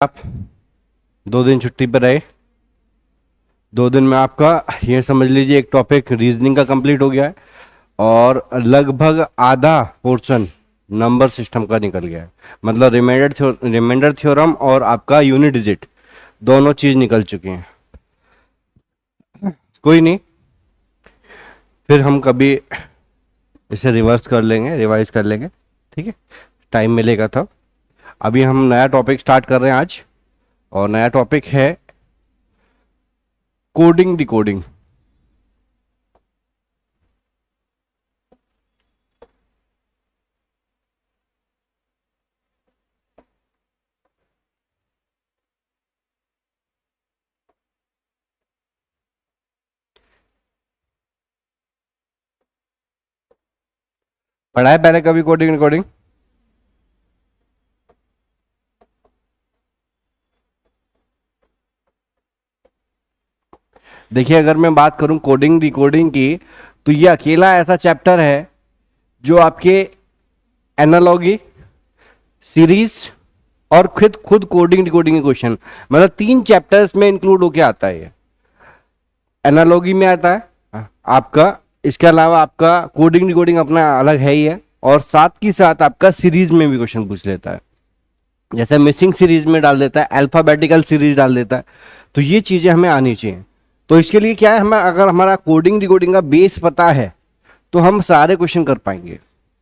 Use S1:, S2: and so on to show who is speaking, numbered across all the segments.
S1: आप 2 दिन छुट्टी पर रहे। 2 दिन में आपका ये समझ लीजिए एक टॉपिक रीजनिंग का कंप्लीट हो गया है और लगभग आधा पोर्शन नंबर सिस्टम का निकल गया है। मतलब रिमाइंडर थ्योरम और आपका यूनिट डिजिट दोनों चीज निकल चुकी हैं। कोई नहीं, फिर हम कभी इसे रिवर्स कर लेंगे, रिवाइज कर लेंगे, ठीक है, टाइम मिलेगा तब। अभी हम नया टॉपिक स्टार्ट कर रहे हैं आज, और नया टॉपिक है कोडिंग डिकोडिंग। पढ़ा है पहले कभी कोडिंग डिकोडिंग? देखिए, अगर मैं बात करूं कोडिंग डिकोडिंग की, तो ये अकेला ऐसा चैप्टर है जो आपके एनालॉगी, सीरीज और खुद खुद कोडिंग डिकोडिंग के क्वेश्चन, मतलब 3 चैप्टर्स में इंक्लूड होके आता है। ये एनालॉगी में आता है आपका, इसके अलावा आपका कोडिंग डिकोडिंग अपना अलग है ही है, और साथ ही साथ आपका सीरीज में भी क्वेश्चन पूछ लेता है। जैसे मिसिंग सीरीज में डाल देता है, अल्फाबेटिकल सीरीज डाल देता है। तो ये चीजें हमें आनी चाहिए। तो इसके लिए क्या है, हमें अगर हमारा कोडिंग डिकोडिंग का बेस पता है तो हम सारे क्वेश्चन कर पाएंगे,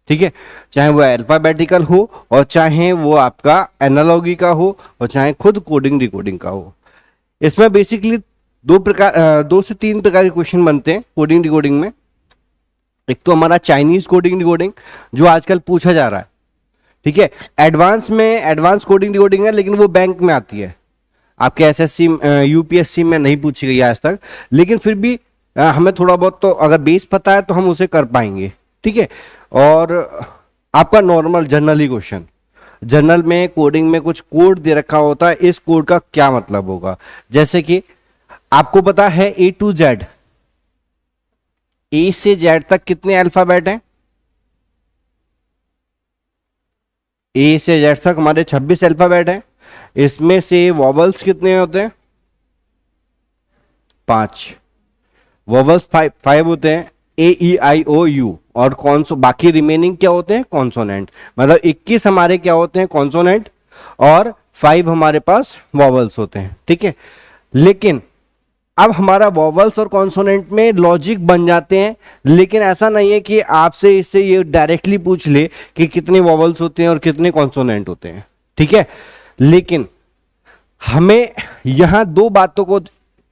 S1: ठीक है। चाहे वो अल्फाबेटिकल हो, और चाहे वो आपका एनालॉगी का हो, और चाहे खुद कोडिंग डिकोडिंग का हो। इसमें बेसिकली 2 से 3 प्रकार के क्वेश्चन बनते हैं कोडिंग डिकोडिंग में। एक तो हमारा चाइनीज कोडिंग डिकोडिंग जो आजकल पूछा जा रहा है, ठीक है। एडवांस कोडिंग डिकोडिंग है, लेकिन वो बैंक में आती है, आपके एसएससी यूपीएससी में नहीं पूछी गई आज तक। लेकिन फिर भी हमें थोड़ा बहुत तो अगर बेस पता है तो हम उसे कर पाएंगे, ठीक है। और आपका नॉर्मल जनरली क्वेश्चन, जनरल में कोडिंग में कुछ कोड दे रखा होता है, इस कोड का क्या मतलब होगा। जैसे कि आपको पता है ए टू जेड, ए से जेड तक कितने अल्फाबेट हैं? ए से जेड तक हमारे 26 अल्फाबेट हैं। इसमें से वॉवल्स कितने होते हैं? 5 वॉवल्स, 5 होते हैं, ए ई आई ओ यू। और कौन सो बाकी रिमेनिंग क्या होते हैं? कॉन्सोनेंट। मतलब 21 हमारे क्या होते हैं? कॉन्सोनेंट, और 5 हमारे पास वॉवल्स होते हैं, ठीक है। लेकिन अब हमारा वॉवल्स और कॉन्सोनेंट में लॉजिक बन जाते हैं, लेकिन ऐसा नहीं है कि आपसे इससे ये डायरेक्टली पूछ ले कि कितने वॉवल्स होते हैं और कितने कॉन्सोनेंट होते हैं, ठीक है। लेकिन हमें यहां 2 बातों को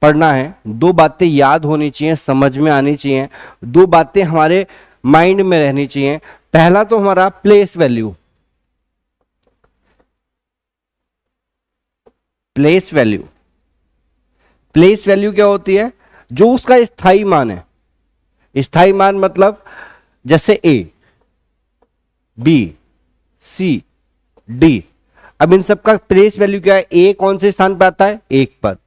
S1: पढ़ना है, 2 बातें याद होनी चाहिए, समझ में आनी चाहिए, 2 बातें हमारे माइंड में रहनी चाहिए। पहला तो हमारा place value. Place value place value क्या होती है? जो उसका स्थायी मान है। स्थायी मान मतलब जैसे ए, बी, सी, डी। अब इन सबका प्लेस वैल्यू क्या है? ए कौन से स्थान पे आता है? 1 पर।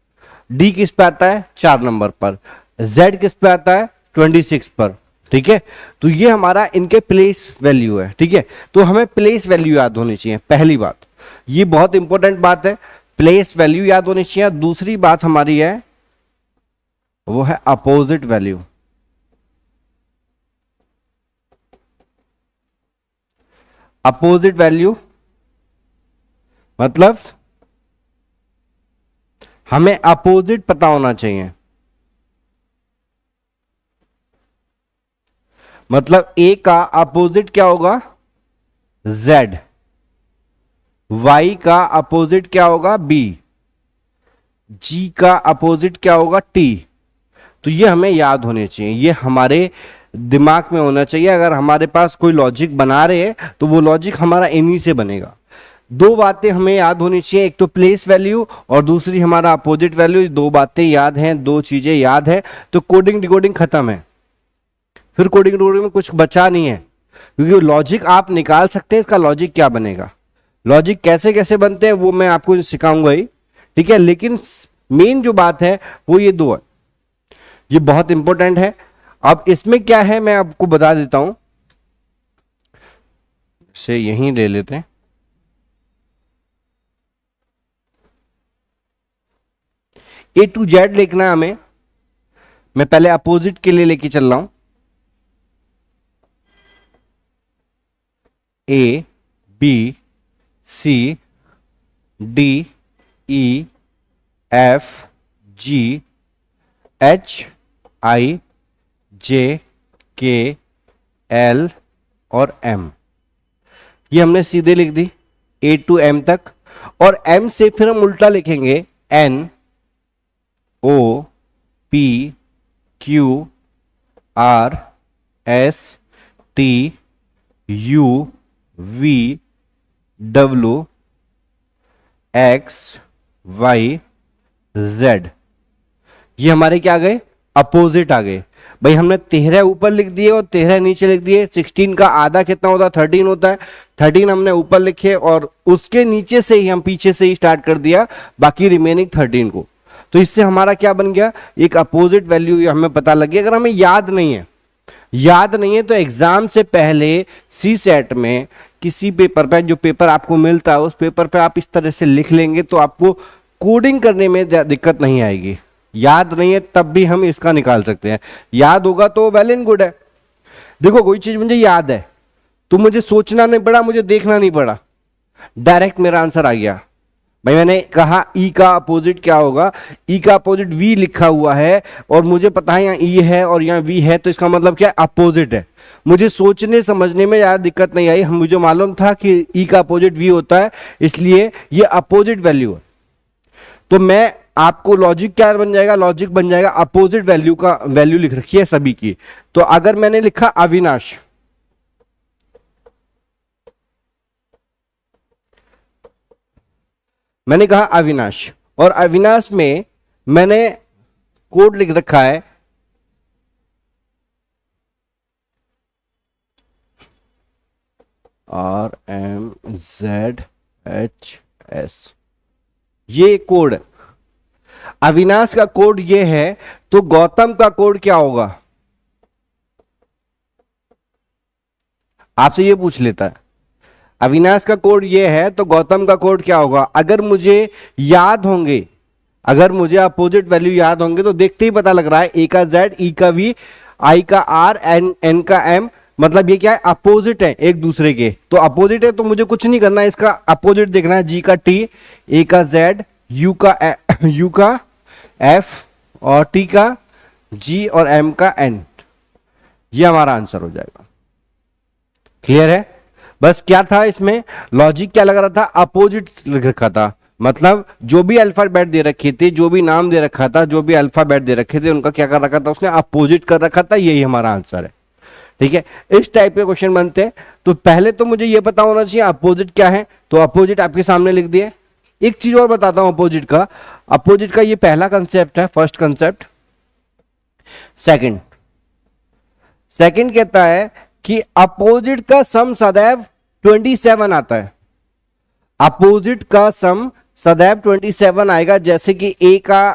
S1: डी किस पे आता है? 4 नंबर पर। जेड किस पे आता है? 26 पर, ठीक है। तो ये हमारा इनके प्लेस वैल्यू है, ठीक है। तो हमें प्लेस वैल्यू याद होनी चाहिए, पहली बात। ये बहुत इंपॉर्टेंट बात है, प्लेस वैल्यू याद होनी चाहिए। दूसरी बात हमारी है, वो है अपोजिट वैल्यू। अपोजिट वैल्यू मतलब हमें अपोजिट पता होना चाहिए। मतलब ए का अपोजिट क्या होगा? जेड। वाई का अपोजिट क्या होगा? बी। जी का अपोजिट क्या होगा? टी। तो ये हमें याद होने चाहिए, ये हमारे दिमाग में होना चाहिए। अगर हमारे पास कोई लॉजिक बना रहे हैं तो वो लॉजिक हमारा इन्हीं से बनेगा। 2 बातें हमें याद होनी चाहिए, एक तो प्लेस वैल्यू और दूसरी हमारा अपोजिट वैल्यू। 2 बातें याद हैं, 2 चीजें याद है, तो कोडिंग डिकोडिंग खत्म है। फिर कोडिंग डिकोडिंग में कुछ बचा नहीं है, क्योंकि लॉजिक आप निकाल सकते हैं, इसका लॉजिक क्या बनेगा, लॉजिक कैसे कैसे बनते हैं वो मैं आपको सिखाऊंगा ही, ठीक है। लेकिन मेन जो बात है वो ये 2 है, ये बहुत इंपॉर्टेंट है। अब इसमें क्या है मैं आपको बता देता हूं, से यहीं ले लेते हैं। ए टू जेड लिखना है हमें। मैं पहले अपोजिट के लिए लेके चल रहा हूं, A B C D E F G H I J K L और एम। ये हमने सीधे लिख दी ए टू एम तक, और एम से फिर हम उल्टा लिखेंगे N O P Q R S T U V W X Y Z. ये हमारे क्या आ गए, अपोजिट आ गए। भाई हमने 13 ऊपर लिख दिए और 13 नीचे लिख दिए। 16 का आधा कितना होता है, 13 होता है। 13 हमने ऊपर लिखे और उसके नीचे से ही हम पीछे से ही स्टार्ट कर दिया बाकी रिमेनिंग 13 को। तो इससे हमारा क्या बन गया, एक अपोजिट वैल्यू हमें पता लगी। अगर हमें याद नहीं है तो एग्जाम से पहले सी सेट में किसी पेपर पे, जो पेपर आपको मिलता है उस पेपर पे आप इस तरह से लिख लेंगे तो आपको कोडिंग करने में दिक्कत नहीं आएगी। याद नहीं है तब भी हम इसका निकाल सकते हैं, याद होगा तो वेल एंड गुड है। देखो कोई चीज मुझे याद है तो मुझे सोचना नहीं पड़ा, मुझे देखना नहीं पड़ा, डायरेक्ट मेरा आंसर आ गया। भाई मैंने कहा ई का अपोजिट क्या होगा, ई का अपोजिट वी लिखा हुआ है और मुझे पता है यहाँ ई है और यहाँ वी है, तो इसका मतलब क्या, अपोजिट है। मुझे सोचने समझने में ज्यादा दिक्कत नहीं आई, मुझे मालूम था कि ई का अपोजिट वी होता है, इसलिए ये अपोजिट वैल्यू है। तो मैं आपको लॉजिक क्या बन जाएगा, लॉजिक बन जाएगा अपोजिट वैल्यू का वैल्यू लिख रखी है सभी की। तो अगर मैंने लिखा अविनाश, मैंने कहा अविनाश, और अविनाश में मैंने कोड लिख रखा है RMZHS, ये कोड है। अविनाश का कोड ये है, तो गौतम का कोड क्या होगा, आपसे ये पूछ लेता है। अविनाश का कोड ये है तो गौतम का कोड क्या होगा। अगर मुझे याद होंगे, अगर मुझे अपोजिट वैल्यू याद होंगे तो देखते ही पता लग रहा है, ए का जेड, ई का वी, आई का आर, एन का एम, मतलब ये क्या है, अपोजिट है एक दूसरे के। तो अपोजिट है तो मुझे कुछ नहीं करना है, इसका अपोजिट देखना है। जी का टी, ए का जेड, यू का एफ और टी का जी और एम का एन। ये हमारा आंसर हो जाएगा। क्लियर है। बस क्या था इसमें लॉजिक, क्या लग रहा था, अपोजिट लिख रखा था। मतलब जो भी अल्फाबेट दे रखे थे, जो भी नाम दे रखा था, जो भी अल्फाबेट दे रखे थे, उनका क्या कर रखा था उसने, अपोजिट कर रखा था। यही हमारा आंसर है। ठीक है, इस टाइप के क्वेश्चन बनते हैं। तो पहले तो मुझे ये पता होना चाहिए अपोजिट क्या है, तो अपोजिट आपके सामने लिख दिए। एक चीज और बताता हूं अपोजिट का। अपोजिट का ये पहला कंसेप्ट है, फर्स्ट कंसेप्ट। सेकंड कहता है कि अपोजिट का सम सदैव 27 आता है। अपोजिट का सम सदैव 27 आएगा। जैसे कि ए का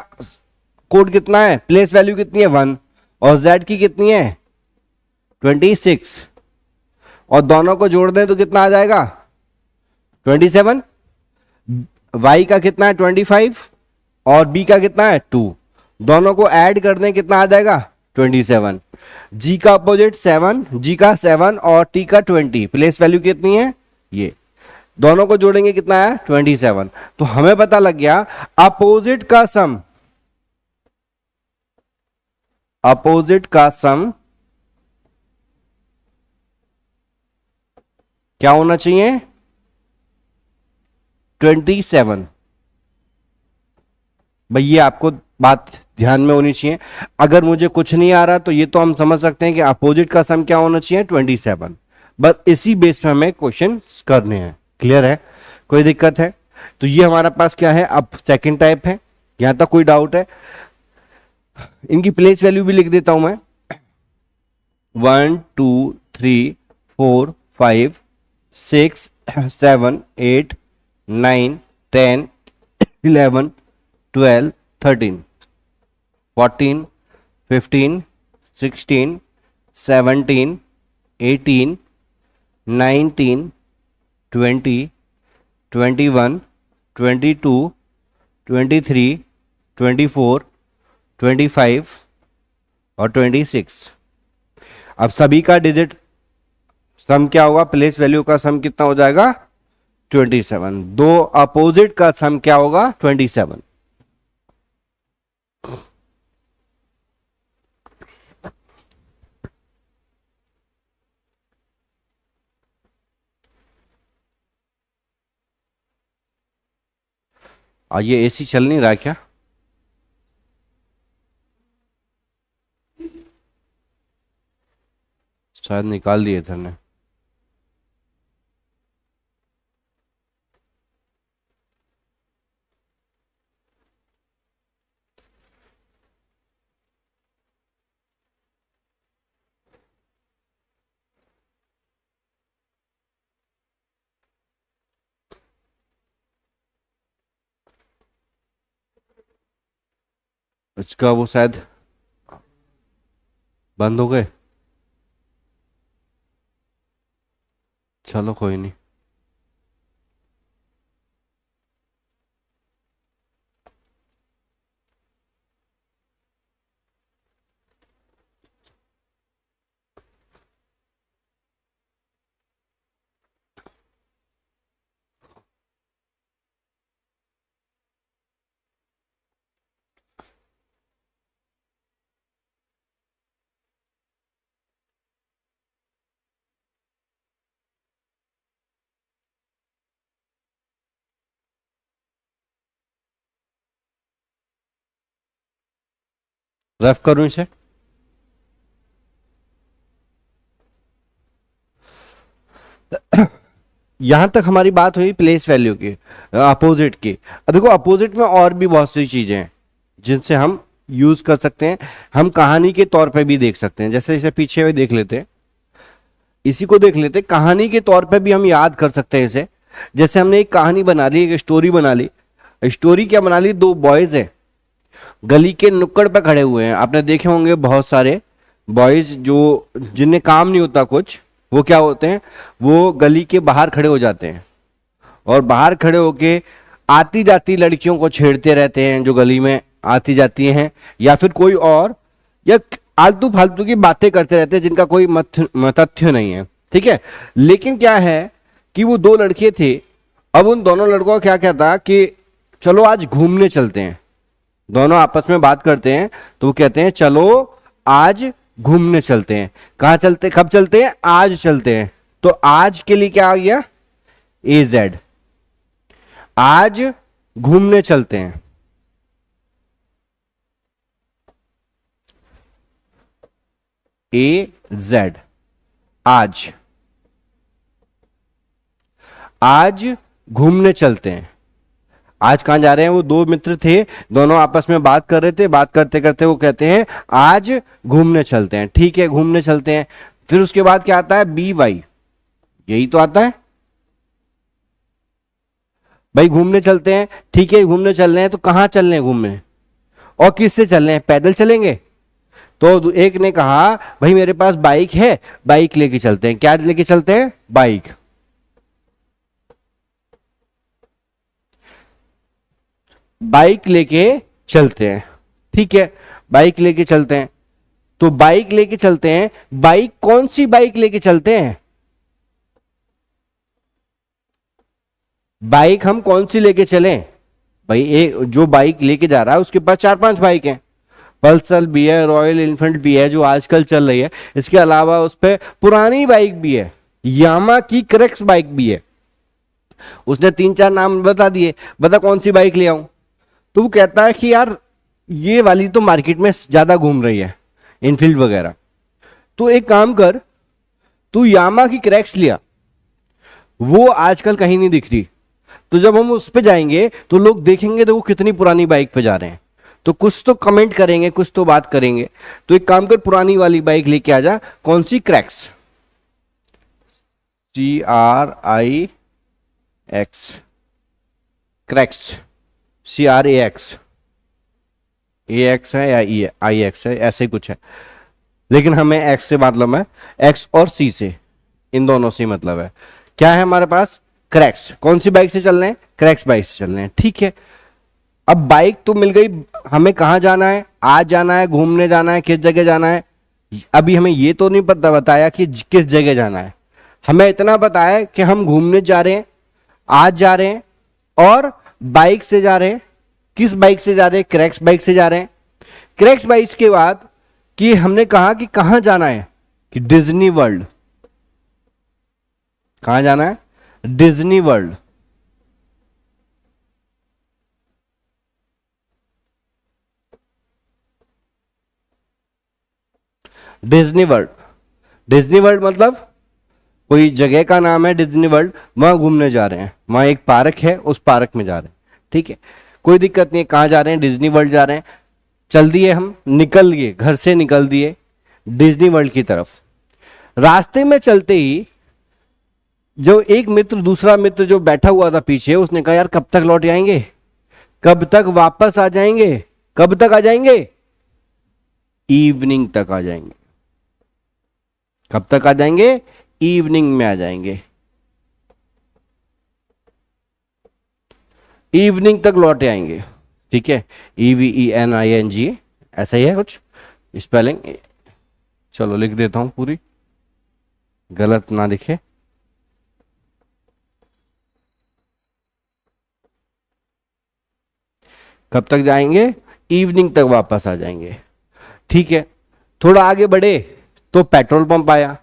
S1: कोड कितना है, प्लेस वैल्यू कितनी है 1, और जेड की कितनी है 26, और दोनों को जोड़ दें तो कितना आ जाएगा 27। वाई का कितना है 25 और बी का कितना है 2, दोनों को ऐड कर दें कितना आ जाएगा 27। जी का अपोजिट 7, जी का 7 और टी का 20, प्लेस वैल्यू कितनी है, ये दोनों को जोड़ेंगे कितना है 27। तो हमें पता लग गया अपोजिट का सम, अपोजिट का सम क्या होना चाहिए 27। भाई ये आपको बात ध्यान में होनी चाहिए। अगर मुझे कुछ नहीं आ रहा तो ये तो हम समझ सकते हैं कि अपोजिट का सम क्या होना चाहिए 27। बस इसी बेस पे हमें क्वेश्चन करने हैं। क्लियर है, कोई दिक्कत है। तो ये हमारा पास क्या है, अब सेकंड टाइप है। यहां तक कोई डाउट है, इनकी प्लेस वैल्यू भी लिख देता हूं मैं। 1 2 3 4 5 6 7 8 9 10 11 12 13 14 15 16 17 18 19 20 21 22 23 24, 25 और 26। अब सभी का डिजिट सम क्या होगा, प्लेस वैल्यू का सम कितना हो जाएगा 27। दो अपोजिट का सम क्या होगा 27। और ये एसी चल नहीं रहा क्या? शायद निकाल दिए थे ने। इसका वो शायद बंद हो गए। चलो कोई नहीं। रफ करूं इसे। यहां तक हमारी बात हुई प्लेस वैल्यू की, अपोजिट की। अब देखो अपोजिट में और भी बहुत सी चीजें हैं जिनसे हम यूज कर सकते हैं। हम कहानी के तौर पे भी देख सकते हैं, जैसे इसे पीछे हुए देख लेते हैं, इसी को देख लेते हैं। कहानी के तौर पे भी हम याद कर सकते हैं इसे। जैसे हमने एक कहानी बना ली, एक स्टोरी बना ली। स्टोरी क्या बना ली, दो बॉयज है गली के नुक्कड़ पे खड़े हुए हैं। आपने देखे होंगे बहुत सारे बॉयज जो जिन्हें काम नहीं होता कुछ, वो क्या होते हैं, वो गली के बाहर खड़े हो जाते हैं और बाहर खड़े होके आती जाती लड़कियों को छेड़ते रहते हैं जो गली में आती जाती हैं, या फिर कोई और, या आलतू फालतू की बातें करते रहते हैं जिनका कोई तथ्य नहीं है। ठीक है, लेकिन क्या है कि वो दो लड़के थे। अब उन दोनों लड़कों का क्या कहता कि चलो आज घूमने चलते हैं। दोनों आपस में बात करते हैं तो वो कहते हैं चलो आज घूमने चलते हैं। कहां चलते, कब चलते हैं, आज चलते हैं। तो आज के लिए क्या आ गया, AZ। आज घूमने चलते हैं। AZ, आज, आज घूमने चलते हैं। आज कहां जा रहे हैं, वो दो मित्र थे, दोनों आपस में बात कर रहे थे। बात करते करते वो कहते हैं आज घूमने चलते हैं। ठीक है, घूमने चलते हैं। फिर उसके बाद क्या आता है, BY, यही तो आता है भाई, घूमने चलते हैं। ठीक है, घूमने चल रहे हैं, तो कहां चल रहे हैं घूमने, और किससे चल रहे हैं, पैदल चलेंगे। तो एक ने कहा भाई मेरे पास बाइक है, बाइक लेके चलते हैं। क्या लेके चलते हैं, बाइक। बाइक लेके चलते हैं। ठीक है, बाइक लेके चलते हैं। तो बाइक लेके चलते हैं, बाइक कौन सी बाइक लेके चलते हैं, बाइक हम कौन सी लेके चलें भाई। एक जो बाइक लेके जा रहा है उसके पास 4-5 बाइक हैं। पल्सर भी है, रॉयल इनफील्ड भी है जो आजकल चल रही है। इसके अलावा उस पर पुरानी बाइक भी है, यामा की क्रैक्स बाइक भी है। उसने 3-4 नाम बता दिए, बता कौन सी बाइक ले आऊं। तो वो कहता है कि यार ये वाली तो मार्केट में ज्यादा घूम रही है, इनफील्ड वगैरह। तो एक काम कर, तू यामा की क्रैक्स लिया, वो आजकल कहीं नहीं दिख रही। तो जब हम उस पे जाएंगे तो लोग देखेंगे तो वो कितनी पुरानी बाइक पे जा रहे हैं, तो कुछ तो कमेंट करेंगे, कुछ तो बात करेंगे। तो एक काम कर, पुरानी वाली बाइक लेके आ जा। कौन सी, Crax, CRIX, Crax, CRAX, AX है या IX है, ऐसे ही कुछ है, लेकिन हमें एक्स से मतलब है, एक्स और सी से, इन दोनों से मतलब है। क्या है हमारे पास, क्रैक्स। कौन सी बाइक से चल रहे हैं, क्रैक्स बाइक से चल रहे हैं। ठीक है, अब बाइक तो मिल गई, हमें कहाँ जाना है, आज जाना है, घूमने जाना है, किस जगह जाना है। अभी हमें ये तो नहीं पता बताया कि किस जगह जाना है, हमें इतना पता है कि हम घूमने जा रहे हैं, आज जा रहे हैं, और बाइक से जा रहे हैं। किस बाइक से जा रहे हैं? क्रैक्स बाइक से जा रहे हैं। क्रैक्स बाइक के बाद कि हमने कहा कि कहां जाना है, कि डिज्नी वर्ल्ड। कहां जाना है? Disney world. Disney world, Disney world मतलब कोई जगह का नाम है डिज्नी वर्ल्ड, वहां घूमने जा रहे हैं, वहां एक पार्क है, उस पार्क में जा रहे हैं। ठीक है, कोई दिक्कत नहीं है, कहां जा रहे हैं? डिज्नी वर्ल्ड जा रहे हैं। चल दिए, हम निकल गए, घर से निकल दिए डिज्नी वर्ल्ड की तरफ। रास्ते में चलते ही जो एक मित्र, दूसरा मित्र जो बैठा हुआ था पीछे, उसने कहा यार कब तक लौट आएंगे, कब तक वापस आ जाएंगे, कब तक आ जाएंगे? इवनिंग तक आ जाएंगे। कब तक आ जाएंगे? इवनिंग में आ जाएंगे, इवनिंग तक लौट आएंगे। ठीक है, EVENING, ऐसा ही है कुछ स्पेलिंग। चलो लिख देता हूं पूरी, गलत ना लिखे। कब तक जाएंगे? इवनिंग तक वापस आ जाएंगे। ठीक है, थोड़ा आगे बढ़े तो पेट्रोल पंप आया।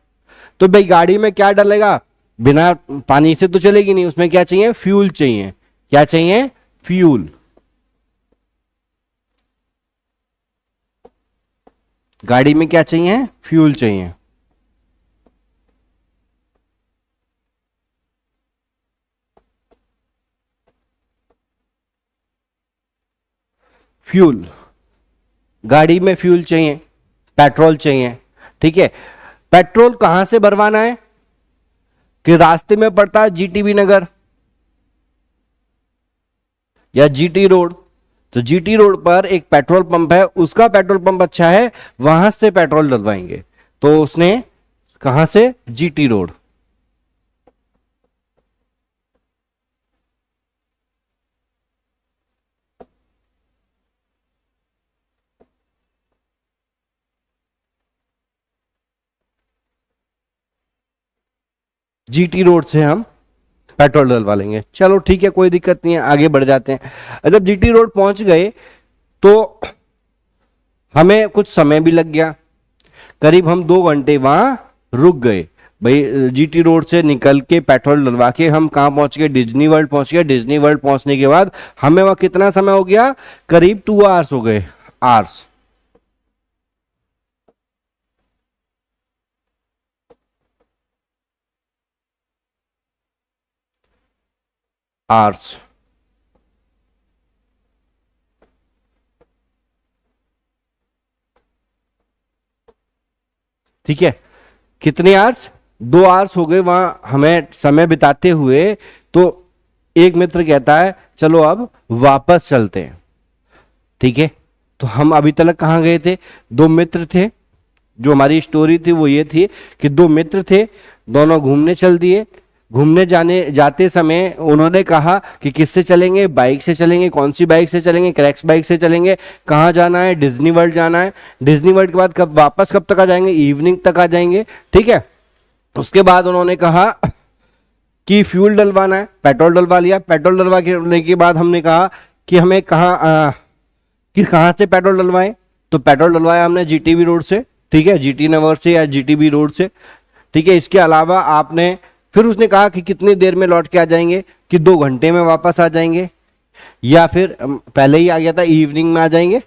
S1: तो भाई गाड़ी में क्या डलेगा? बिना पानी से तो चलेगी नहीं, उसमें क्या चाहिए? फ्यूल चाहिए। क्या चाहिए? फ्यूल। गाड़ी में क्या चाहिए? फ्यूल चाहिए। फ्यूल, गाड़ी में फ्यूल चाहिए, पेट्रोल चाहिए। ठीक है, पेट्रोल कहां से भरवाना है? कि रास्ते में पड़ता है GTB नगर या GT रोड। तो GT रोड पर एक पेट्रोल पंप है, उसका पेट्रोल पंप अच्छा है, वहां से पेट्रोल डलवाएंगे। तो उसने कहां से? GT road. GT रोड से हम पेट्रोल डलवा लेंगे। चलो ठीक है, कोई दिक्कत नहीं है, आगे बढ़ जाते हैं। जब GT रोड पहुंच गए तो हमें कुछ समय भी लग गया, करीब हम 2 घंटे वहां रुक गए। भाई GT रोड से निकल के पेट्रोल डलवा के हम कहां पहुंच गए? डिज्नी वर्ल्ड पहुंच गए। डिज्नी वर्ल्ड पहुंचने के बाद हमें वहां कितना समय हो गया? करीब 2 आवर्स हो गए। Hours, hours. ठीक है, कितने आवर्स? 2 आवर्स हो गए वहां हमें समय बिताते हुए। तो एक मित्र कहता है चलो अब वापस चलते हैं। ठीक है, तो हम अभी तक कहां गए थे? 2 मित्र थे। जो हमारी स्टोरी थी वो ये थी कि 2 मित्र थे, दोनों घूमने चल दिए। घूमने जाने जाते समय उन्होंने कहा कि किससे चलेंगे? बाइक से चलेंगे। कौन सी बाइक से चलेंगे? क्रैक्स बाइक से चलेंगे। कहाँ जाना है? डिज्नी वर्ल्ड जाना है। डिज्नी वर्ल्ड के बाद कब वापस, कब तक आ जाएंगे? इवनिंग तक आ जाएंगे। ठीक है, उसके बाद उन्होंने कहा कि फ्यूल डलवाना है, पेट्रोल डलवा लिया। पेट्रोल डलवाने के बाद हमने कहा कि हमें कहाँ से पेट्रोल डलवाएं? तो पेट्रोल डलवाया हमने GTB रोड से। ठीक है, GT नगर से या GTB रोड से। ठीक है, इसके अलावा आपने, फिर उसने कहा कि कितनी देर में लौट के आ जाएंगे? कि 2 घंटे में वापस आ जाएंगे, या फिर पहले ही आ गया था, इवनिंग में आ जाएंगे।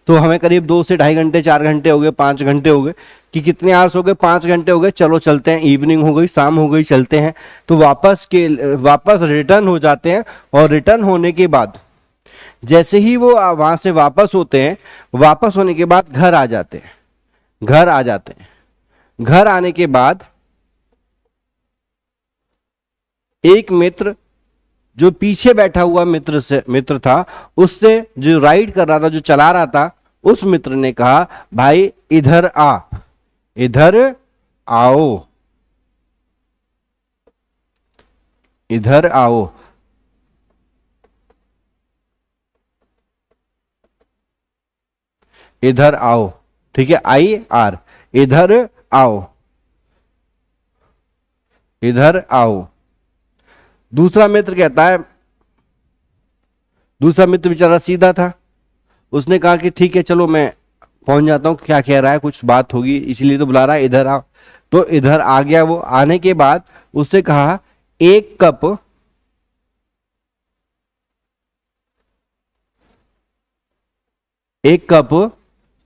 S1: तो हमें करीब 2 से ढाई घंटे, 4 घंटे हो गए, 5 घंटे हो गए। कि कितने आवर्स हो गए? 5 घंटे हो गए। चलो चलते हैं, इवनिंग हो गई, शाम हो गई, चलते हैं। तो वापस रिटर्न हो जाते हैं। और रिटर्न होने के बाद जैसे ही वो वहां से वापस होते हैं, वापस होने के बाद घर आ जाते हैं। घर आ जाते हैं, घर आने के बाद एक मित्र जो पीछे बैठा हुआ मित्र था, उससे जो राइड कर रहा था, जो चला रहा था, उस मित्र ने कहा भाई इधर आ, इधर आओ, इधर आओ। इधर आओ, ठीक है, आई आर, इधर आओ, इधर आओ। दूसरा मित्र कहता है, दूसरा मित्र बेचारा सीधा था, उसने कहा कि ठीक है चलो मैं पहुंच जाता हूं, क्या कह रहा है, कुछ बात होगी इसीलिए तो बुला रहा है, इधर आओ। तो इधर आ गया वो। आने के बाद उससे कहा एक कप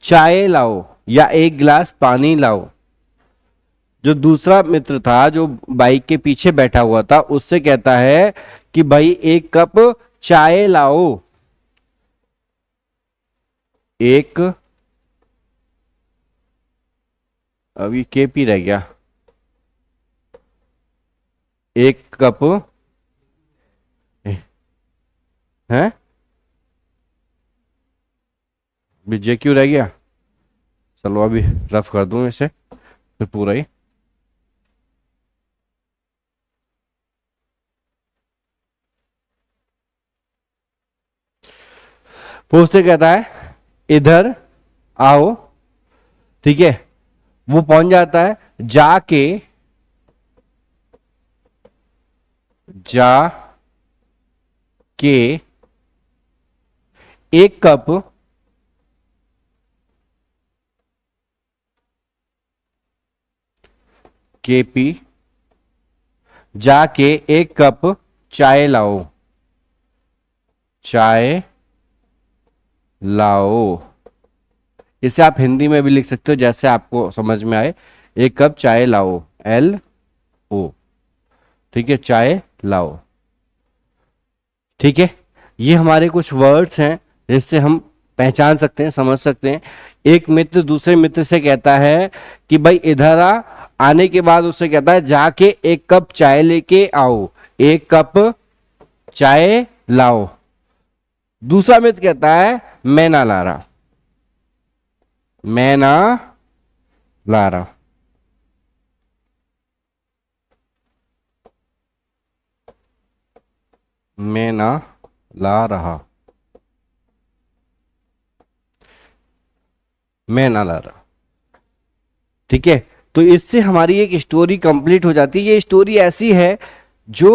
S1: चाय लाओ या एक गिलास पानी लाओ। जो दूसरा मित्र था जो बाइक के पीछे बैठा हुआ था उससे कहता है कि भाई एक कप चाय लाओ, एक, अभी केपी रह गया, एक कप है, विजय क्यों रह गया, चलो अभी रफ कर दूं इसे फिर पूरा ही। वो उससे कहता है इधर आओ, ठीक है, वो पहुंच जाता है, जाके एक कप केपी, जाके एक कप चाय लाओ, चाय लाओ। इसे आप हिंदी में भी लिख सकते हो जैसे आपको समझ में आए, एक कप चाय लाओ, एल ओ, ठीक है, चाय लाओ। ठीक है, ये हमारे कुछ वर्ड्स हैं जिससे हम पहचान सकते हैं, समझ सकते हैं। एक मित्र दूसरे मित्र से कहता है कि भाई इधर आ, आने के बाद उससे कहता है जाके एक कप चाय लेके आओ, एक कप चाय लाओ। दूसरा मित्र कहता है मैं ना ला रहा, मैं ना ला रहा। मैं ना ला रहा, मैं ना ला रहा। ठीक है, तो इससे हमारी एक स्टोरी कंप्लीट हो जाती है। ये स्टोरी ऐसी है जो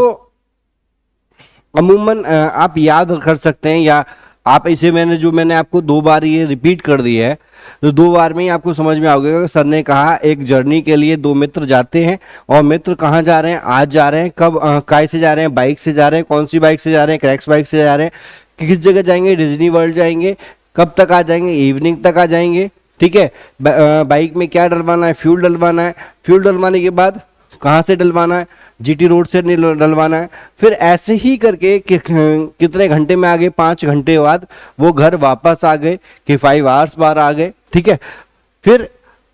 S1: अमूमन आप याद कर सकते हैं, या आप इसे मैंने आपको 2 बार ये रिपीट कर दी है, तो 2 बार में ही आपको समझ में आ गया। सर ने कहा एक जर्नी के लिए 2 मित्र जाते हैं, और मित्र कहाँ जा रहे हैं, आज जा रहे हैं, कब, काय से जा रहे हैं, बाइक से जा रहे हैं, कौन सी बाइक से जा रहे हैं, क्रैक्स बाइक से जा रहे हैं, किस जगह जाएंगे, डिज्नी वर्ल्ड जाएंगे, कब तक आ जाएंगे, इवनिंग तक आ जाएंगे। ठीक है, बाइक में क्या डलवाना है, फ्यूल डलवाना है, फ्यूल डलवाने के बाद कहाँ से डलवाना है, जीटी रोड से डलवाना है। फिर ऐसे ही करके कितने घंटे में आ गए, 5 घंटे बाद वो घर वापस आ गए, कि 5 आवर्स बाद आ गए। ठीक है, फिर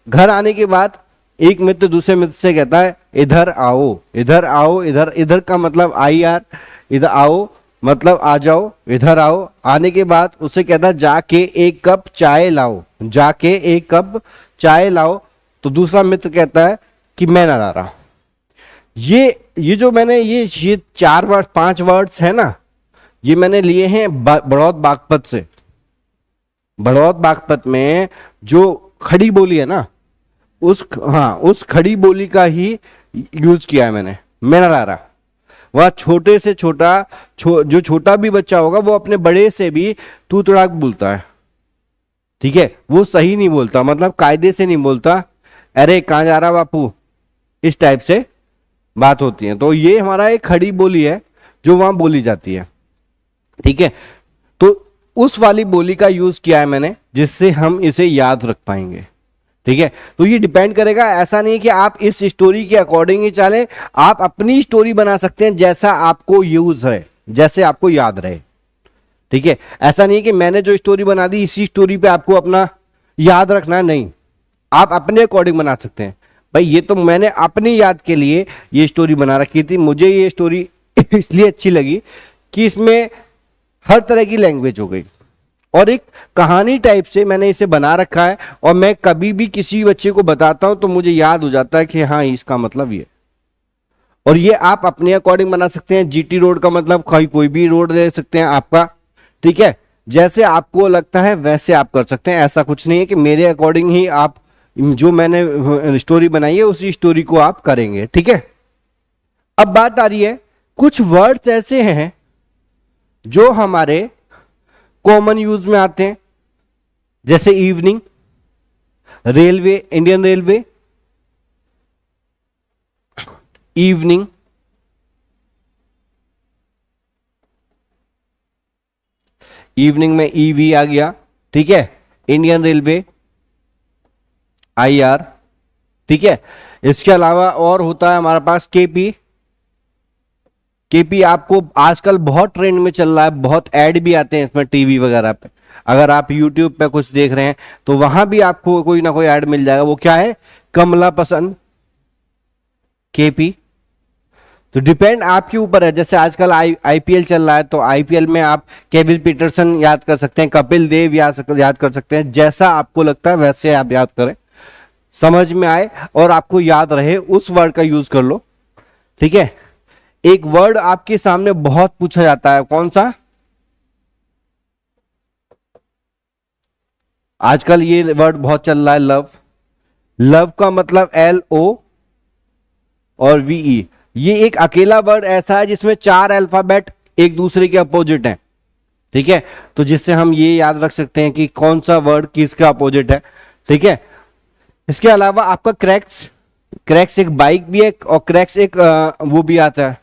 S1: घर आने के बाद एक मित्र दूसरे मित्र से कहता है इधर आओ, इधर आओ, इधर, इधर का मतलब आई आर, इधर आओ मतलब आ जाओ, इधर आओ। आने के बाद उससे कहता है जाके एक कप चाय लाओ, जाके एक कप चाय लाओ। तो दूसरा मित्र कहता है कि मैं ना ला रहा। ये जो मैंने ये 4 वर्ड 5 वर्ड्स है ना, ये मैंने लिए हैं बड़ौद बागपत से। बड़ौद बागपत में जो खड़ी बोली है ना, उस खड़ी बोली का ही यूज किया है मैंने, मैं ना ला रहा। वह छोटे से छोटा जो छोटा भी बच्चा होगा वो अपने बड़े से भी तू तड़ाक बोलता है। ठीक है, वो सही नहीं बोलता, मतलब कायदे से नहीं बोलता, अरे कहां जा रहा बापू, इस टाइप से बात होती है। तो ये हमारा एक खड़ी बोली है जो वहां बोली जाती है। ठीक है, तो उस वाली बोली का यूज किया है मैंने, जिससे हम इसे याद रख पाएंगे। ठीक है, तो ये डिपेंड करेगा, ऐसा नहीं कि आप इस स्टोरी के अकॉर्डिंग ही चलें, आप अपनी स्टोरी बना सकते हैं जैसा आपको यूज है, जैसे आपको याद रहे। ठीक है, ऐसा नहीं कि मैंने जो स्टोरी बना दी इसी स्टोरी पे आपको अपना याद रखना, नहीं, आप अपने अकॉर्डिंग बना सकते हैं। भाई ये तो मैंने अपनी याद के लिए ये स्टोरी बना रखी थी, मुझे ये स्टोरी इसलिए अच्छी लगी कि इसमें हर तरह की लैंग्वेज हो गई, और एक कहानी टाइप से मैंने इसे बना रखा है, और मैं कभी भी किसी बच्चे को बताता हूं तो मुझे याद हो जाता है कि हाँ इसका मतलब ये। और ये आप अपने अकॉर्डिंग बना सकते हैं। जीटी रोड का मतलब कोई भी रोड ले सकते हैं आपका। ठीक है, जैसे आपको लगता है वैसे आप कर सकते हैं, ऐसा कुछ नहीं है कि मेरे अकॉर्डिंग ही आप जो मैंने स्टोरी बनाई है उसी स्टोरी को आप करेंगे, ठीक है। अब बात आ रही है, कुछ वर्ड्स ऐसे हैं जो हमारे कॉमन यूज में आते हैं, जैसे evening, railway, Indian railway, evening, evening में ईवी आ गया, ठीक है, इंडियन रेलवे, आईआर, ठीक है। इसके अलावा और होता है हमारे पास केपी। केपी आपको आजकल बहुत ट्रेंड में चल रहा है, बहुत ऐड भी आते हैं इसमें टीवी वगैरह पे। अगर आप यूट्यूब पे कुछ देख रहे हैं तो वहां भी आपको कोई ना कोई ऐड मिल जाएगा। वो क्या है? कमला पसंद, केपी। तो डिपेंड आपके ऊपर है। जैसे आजकल आईपीएल चल रहा है तो आईपीएल में आप केविन पीटरसन याद कर सकते हैं, कपिल देव याद कर सकते हैं। जैसा आपको लगता है वैसे आप याद करें, समझ में आए और आपको याद रहे उस वर्ड का यूज कर लो, ठीक है। एक वर्ड आपके सामने बहुत पूछा जाता है, कौन सा? आजकल ये वर्ड बहुत चल रहा है, लव। लव का मतलब LO और VE। ये एक अकेला वर्ड ऐसा है जिसमें 4 अल्फाबेट एक दूसरे के अपोजिट हैं, ठीक है। तो जिससे हम ये याद रख सकते हैं कि कौन सा वर्ड किसका अपोजिट है, ठीक है। इसके अलावा आपका क्रैक्स, क्रैक्स एक बाइक भी है और क्रैक्स एक वो भी आता है,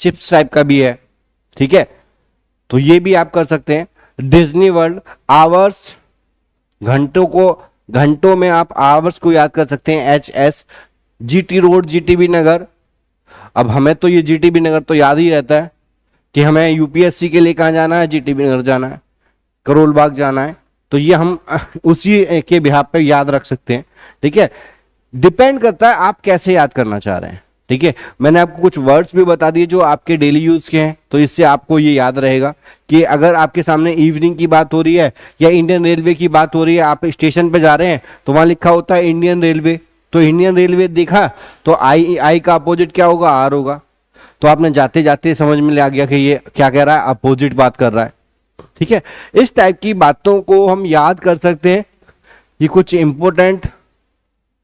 S1: चिप्स टाइप का भी है, ठीक है। तो ये भी आप कर सकते हैं। डिज्नी वर्ल्ड, आवर्स, घंटों में आप आवर्स को याद कर सकते हैं, HS। GT रोड, GTB नगर। अब हमें तो ये GTB नगर तो याद ही रहता है कि हमें UPSC के लिए कहां जाना है, GTB नगर जाना है, करोल बाग जाना है। तो ये हम उसी के बिहाफ पे याद रख सकते हैं, ठीक है। डिपेंड करता है आप कैसे याद करना चाह रहे हैं, ठीक है। मैंने आपको कुछ वर्ड्स भी बता दिए जो आपके डेली यूज के हैं, तो इससे आपको ये याद रहेगा कि अगर आपके सामने इवनिंग की बात हो रही है या इंडियन रेलवे की बात हो रही है, आप स्टेशन पे जा रहे हैं तो वहां लिखा होता है इंडियन रेलवे, तो इंडियन रेलवे दिखा तो आई का अपोजिट क्या होगा? R होगा। तो आपने जाते जाते समझ में आ गया कि ये क्या कह रहा है, अपोजिट बात कर रहा है, ठीक है। इस टाइप की बातों को हम याद कर सकते हैं। ये कुछ इंपॉर्टेंट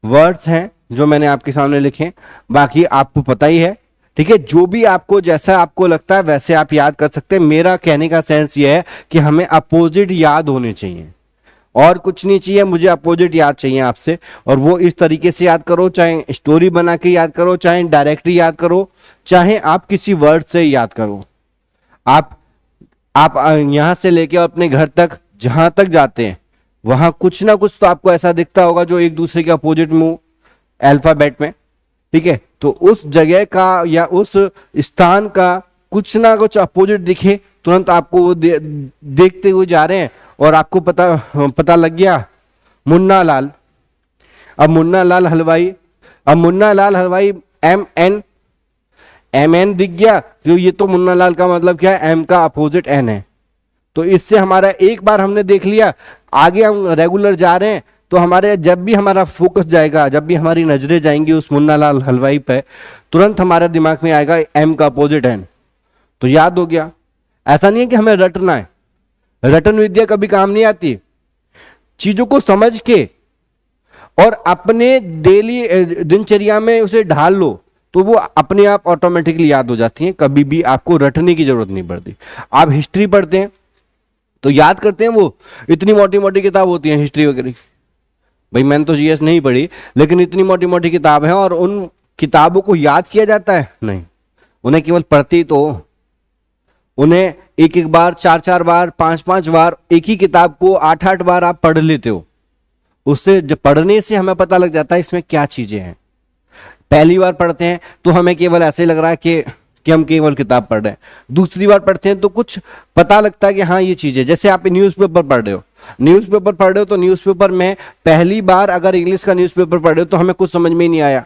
S1: वर्ड्स हैं जो मैंने आपके सामने लिखे, बाकी आपको पता ही है, ठीक है। जो भी आपको जैसा आपको लगता है वैसे आप याद कर सकते हैं। मेरा कहने का सेंस ये है कि हमें अपोजिट याद होने चाहिए और कुछ नहीं चाहिए, मुझे अपोजिट याद चाहिए आपसे। और वो इस तरीके से याद करो, चाहे स्टोरी बना के याद करो, चाहे डायरेक्टली याद करो, चाहे आप किसी वर्ड से याद करो। आप यहां से लेके अपने घर तक जहां तक जाते हैं वहां कुछ ना कुछ तो आपको ऐसा दिखता होगा जो एक दूसरे के अपोजिट में अल्फाबेट में, ठीक है। तो उस जगह का या उस स्थान का कुछ ना कुछ अपोजिट दिखे, तुरंत आपको वो देखते हुए जा रहे हैं और आपको पता लग गया मुन्ना लाल। अब मुन्ना लाल हलवाई, अब मुन्ना लाल हलवाई MN दिख गया, तो ये तो मुन्ना लाल का मतलब क्या है? M का अपोजिट N है। तो इससे हमारा एक बार हमने देख लिया, आगे हम रेगुलर जा रहे हैं तो हमारे जब भी हमारा फोकस जाएगा, जब भी हमारी नजरें जाएंगी उस मुन्ना लाल हलवाई पे, तुरंत हमारे दिमाग में आएगा M का अपोजिट N, तो याद हो गया। ऐसा नहीं है कि हमें रटना है, रटन विद्या कभी काम नहीं आती। चीजों को समझ के और अपने डेली दिनचर्या में उसे ढाल लो तो वो अपने आप ऑटोमेटिकली याद हो जाती हैं, कभी भी आपको रटने की जरूरत नहीं पड़ती। आप हिस्ट्री पढ़ते हैं तो याद करते हैं, वो इतनी मोटी मोटी किताब होती है हिस्ट्री वगैरह, भाई मैंने तो GS नहीं पढ़ी, लेकिन इतनी मोटी मोटी किताब है और उन किताबों को याद किया जाता है? नहीं, उन्हें केवल पढ़ती तो, उन्हें एक एक बार, 4-4 बार, 5-5 बार एक ही किताब को 8-8 बार आप पढ़ लेते हो। उससे जब पढ़ने से हमें पता लग जाता है इसमें क्या चीजें हैं। पहली बार पढ़ते हैं तो हमें केवल ऐसे लग रहा है कि हम केवल किताब पढ़ रहे हैं। दूसरी बार पढ़ते हैं तो कुछ पता लगता है कि हाँ ये चीजें, जैसे आप न्यूज़पेपर पढ़ रहे हो, न्यूज़पेपर पढ़ रहे हो तो न्यूज़पेपर में पहली बार अगर इंग्लिश का न्यूज़पेपर पढ़ रहे हो तो हमें कुछ समझ में ही नहीं आया,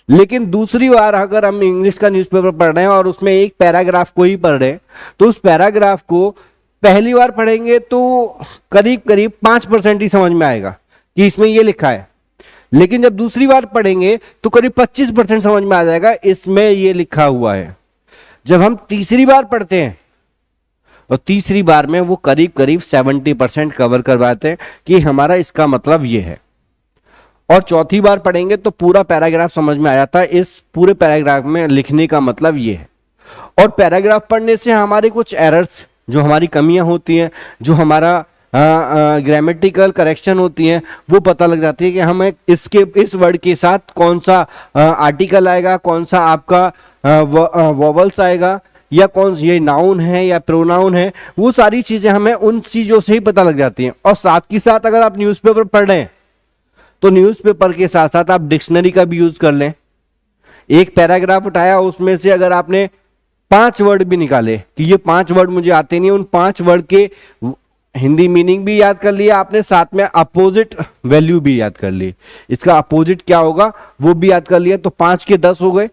S1: लेकिन दूसरी बार अगर हम इंग्लिश का न्यूज़पेपर पढ़ रहे हैं और उसमें एक पैराग्राफ को ही पढ़ रहे हैं तो उस पैराग्राफ को पहली बार पढ़ेंगे तो करीब करीब 5% ही समझ में आएगा कि इसमें ये लिखा है, लेकिन जब दूसरी बार पढ़ेंगे तो करीब 25% समझ में आ जाएगा इसमें ये लिखा हुआ है। जब हम तीसरी बार पढ़ते हैं और तीसरी बार में वो करीब करीब 70% कवर करवाते हैं कि हमारा इसका मतलब ये है। और चौथी बार पढ़ेंगे तो पूरा पैराग्राफ समझ में आ जाता है, इस पूरे पैराग्राफ में लिखने का मतलब ये है। और पैराग्राफ पढ़ने से हमारे कुछ एरर्स, जो हमारी कमियां होती हैं, जो हमारा ग्रामेटिकल करेक्शन होती हैं, वो पता लग जाती है कि हमें इसके इस वर्ड के साथ कौन सा आर्टिकल आएगा, कौन सा आपका वॉवल्स आएगा, या कौन ये नाउन है या प्रोनाउन है। वो सारी चीजें हमें उन चीजों से ही पता लग जाती हैं। और साथ ही साथ अगर आप न्यूज़पेपर पढ़ रहे हैं तो न्यूज़पेपर के साथ साथ आप डिक्शनरी का भी यूज कर लें। एक पैराग्राफ उठाया, उसमें से अगर आपने 5 वर्ड भी निकाले कि ये 5 वर्ड मुझे आते नहीं, उन 5 वर्ड के हिंदी मीनिंग भी याद कर लिया आपने, साथ में अपोजिट वैल्यू भी याद कर ली, इसका अपोजिट क्या होगा वो भी याद कर लिया, तो 5 के 10 हो गए।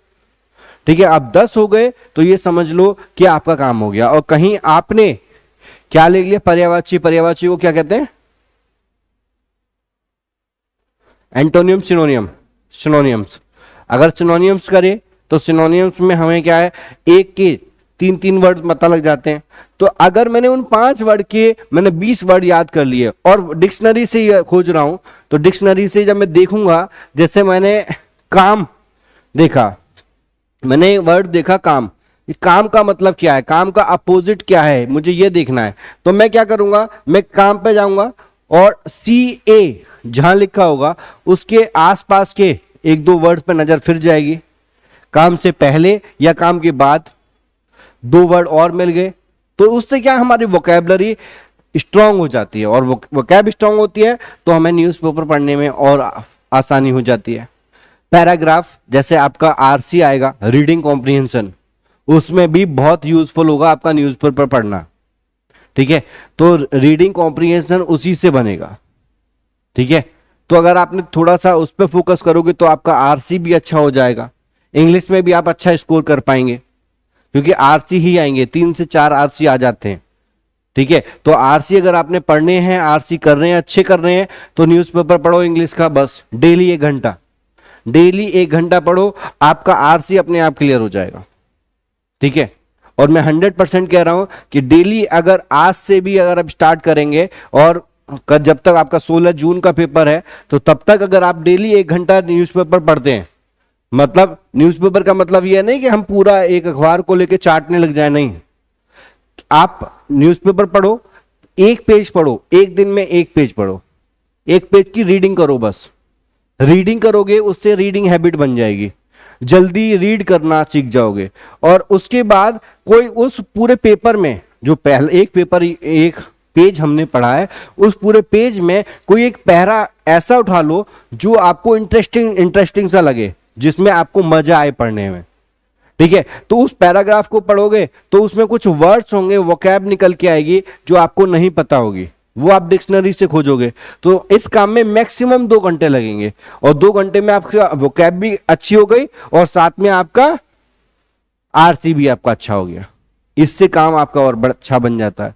S1: ठीक है, अब 10 हो गए तो ये समझ लो कि आपका काम हो गया। और कहीं आपने क्या ले लिया, पर्यायवाची, पर्यायवाची को क्या कहते हैं, एंटोनियम, सिनोनियम, सिनोनियम्स। अगर सिनोनियम्स करें तो सिनोनियम्स में हमें क्या है, एक के 3-3 वर्ड पता लग जाते हैं। तो अगर मैंने उन 5 वर्ड के मैंने 20 वर्ड याद कर लिए और डिक्शनरी से खोज रहा हूं, तो डिक्शनरी से जब मैं देखूंगा, जैसे मैंने काम देखा, मैंने वर्ड देखा काम, काम का मतलब क्या है, काम का अपोजिट क्या है, मुझे ये देखना है। तो मैं क्या करूंगा, मैं काम पे जाऊंगा और CA जहां लिखा होगा उसके आसपास के 1-2 वर्ड पे नजर फिर जाएगी। काम से पहले या काम के बाद 2 वर्ड और मिल गए, तो उससे क्या हमारी वोकैबुलरी स्ट्रांग हो जाती है। और वोकैब स्ट्रांग होती है तो हमें न्यूज़पेपर पढ़ने में और आसानी हो जाती है। पैराग्राफ जैसे आपका RC आएगा, रीडिंग कॉम्प्रिहेंशन, उसमें भी बहुत यूजफुल होगा आपका न्यूज़पेपर पढ़ना। ठीक है, तो रीडिंग कॉम्प्रिहेंशन उसी से बनेगा। ठीक है, तो अगर आपने थोड़ा सा उस पर फोकस करोगे तो आपका RC भी अच्छा हो जाएगा। इंग्लिश में भी आप अच्छा स्कोर कर पाएंगे क्योंकि RC ही आएंगे, 3 से 4 RC आ जाते हैं। ठीक है, तो RC अगर आपने पढ़ने हैं, RC कर रहे हैं, अच्छे कर रहे हैं, तो न्यूज़पेपर पढ़ो इंग्लिश का, बस डेली 1 घंटा, डेली 1 घंटा पढ़ो, आपका RC अपने आप क्लियर हो जाएगा। ठीक है, और मैं 100% कह रहा हूं कि डेली अगर आज से भी अगर आप स्टार्ट करेंगे और जब तक आपका 16 जून का पेपर है, तो तब तक अगर आप डेली 1 घंटा न्यूज़पेपर पढ़ते हैं, मतलब न्यूज़पेपर का मतलब यह नहीं कि हम पूरा एक अखबार को लेकर चाटने लग जाए, नहीं, आप न्यूज़पेपर पढ़ो, 1 पेज पढ़ो, एक दिन में 1 पेज पढ़ो, 1 पेज की रीडिंग करो, बस रीडिंग करोगे उससे रीडिंग हैबिट बन जाएगी, जल्दी रीड करना सीख जाओगे। और उसके बाद कोई उस पूरे पेपर में जो पहले एक पेज हमने पढ़ा है, उस पूरे पेज में कोई एक पैरा ऐसा उठा लो जो आपको इंटरेस्टिंग सा लगे, जिसमें आपको मजा आए पढ़ने में। ठीक है, तो उस पैराग्राफ को पढ़ोगे तो उसमें कुछ वर्ड्स होंगे, वोकैब निकल के आएगी जो आपको नहीं पता होगी, वो आप डिक्शनरी से खोजोगे। तो इस काम में मैक्सिमम 2 घंटे लगेंगे और 2 घंटे में आपका वोकैब भी अच्छी हो गई और साथ में आपका RC भी आपका अच्छा हो गया। इससे काम आपका और बड़ा अच्छा बन जाता है।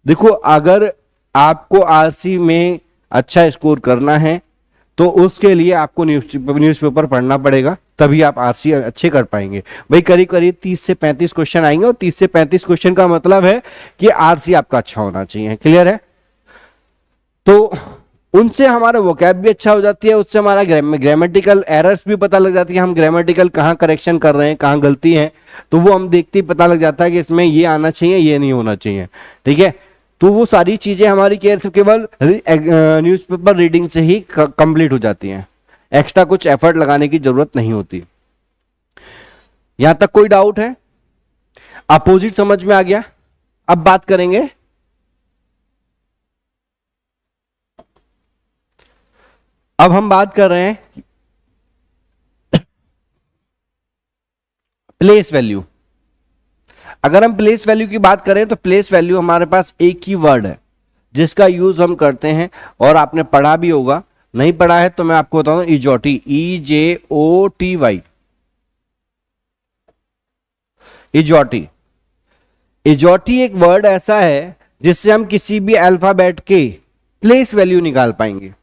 S1: देखो, अगर आपको RC में अच्छा स्कोर करना है तो उसके लिए आपको न्यूज़पेपर पढ़ना पड़ेगा, तभी आप RC अच्छे कर पाएंगे। भाई करीब करीब 30 से 35 क्वेश्चन आएंगे और 30 से 35 क्वेश्चन का मतलब है कि RC आपका अच्छा होना चाहिए। क्लियर है? तो उनसे हमारा वोकैब भी अच्छा हो जाती है, उससे हमारा ग्रामेटिकल एरर्स भी पता लग जाती है, हम ग्रामेटिकल कहाँ करेक्शन कर रहे हैं, कहाँ गलती है, तो वो हम देखते ही पता लग जाता है कि इसमें ये आना चाहिए, ये नहीं होना चाहिए। ठीक है, तो वो सारी चीजें हमारी केवल न्यूज़पेपर रीडिंग से ही कंप्लीट हो जाती हैं, एक्स्ट्रा कुछ एफर्ट लगाने की जरूरत नहीं होती। यहां तक कोई डाउट है? अपोजिट समझ में आ गया? अब बात करेंगे अब हम बात कर रहे हैं प्लेस वैल्यू। अगर हम प्लेस वैल्यू की बात करें तो प्लेस वैल्यू हमारे पास एक ही वर्ड है जिसका यूज हम करते हैं और आपने पढ़ा भी होगा, नहीं पढ़ा है तो मैं आपको बताऊं, इजोटी, EJOTY, इजोटी। इजोटी एक वर्ड ऐसा है जिससे हम किसी भी अल्फाबेट के प्लेस वैल्यू निकाल पाएंगे,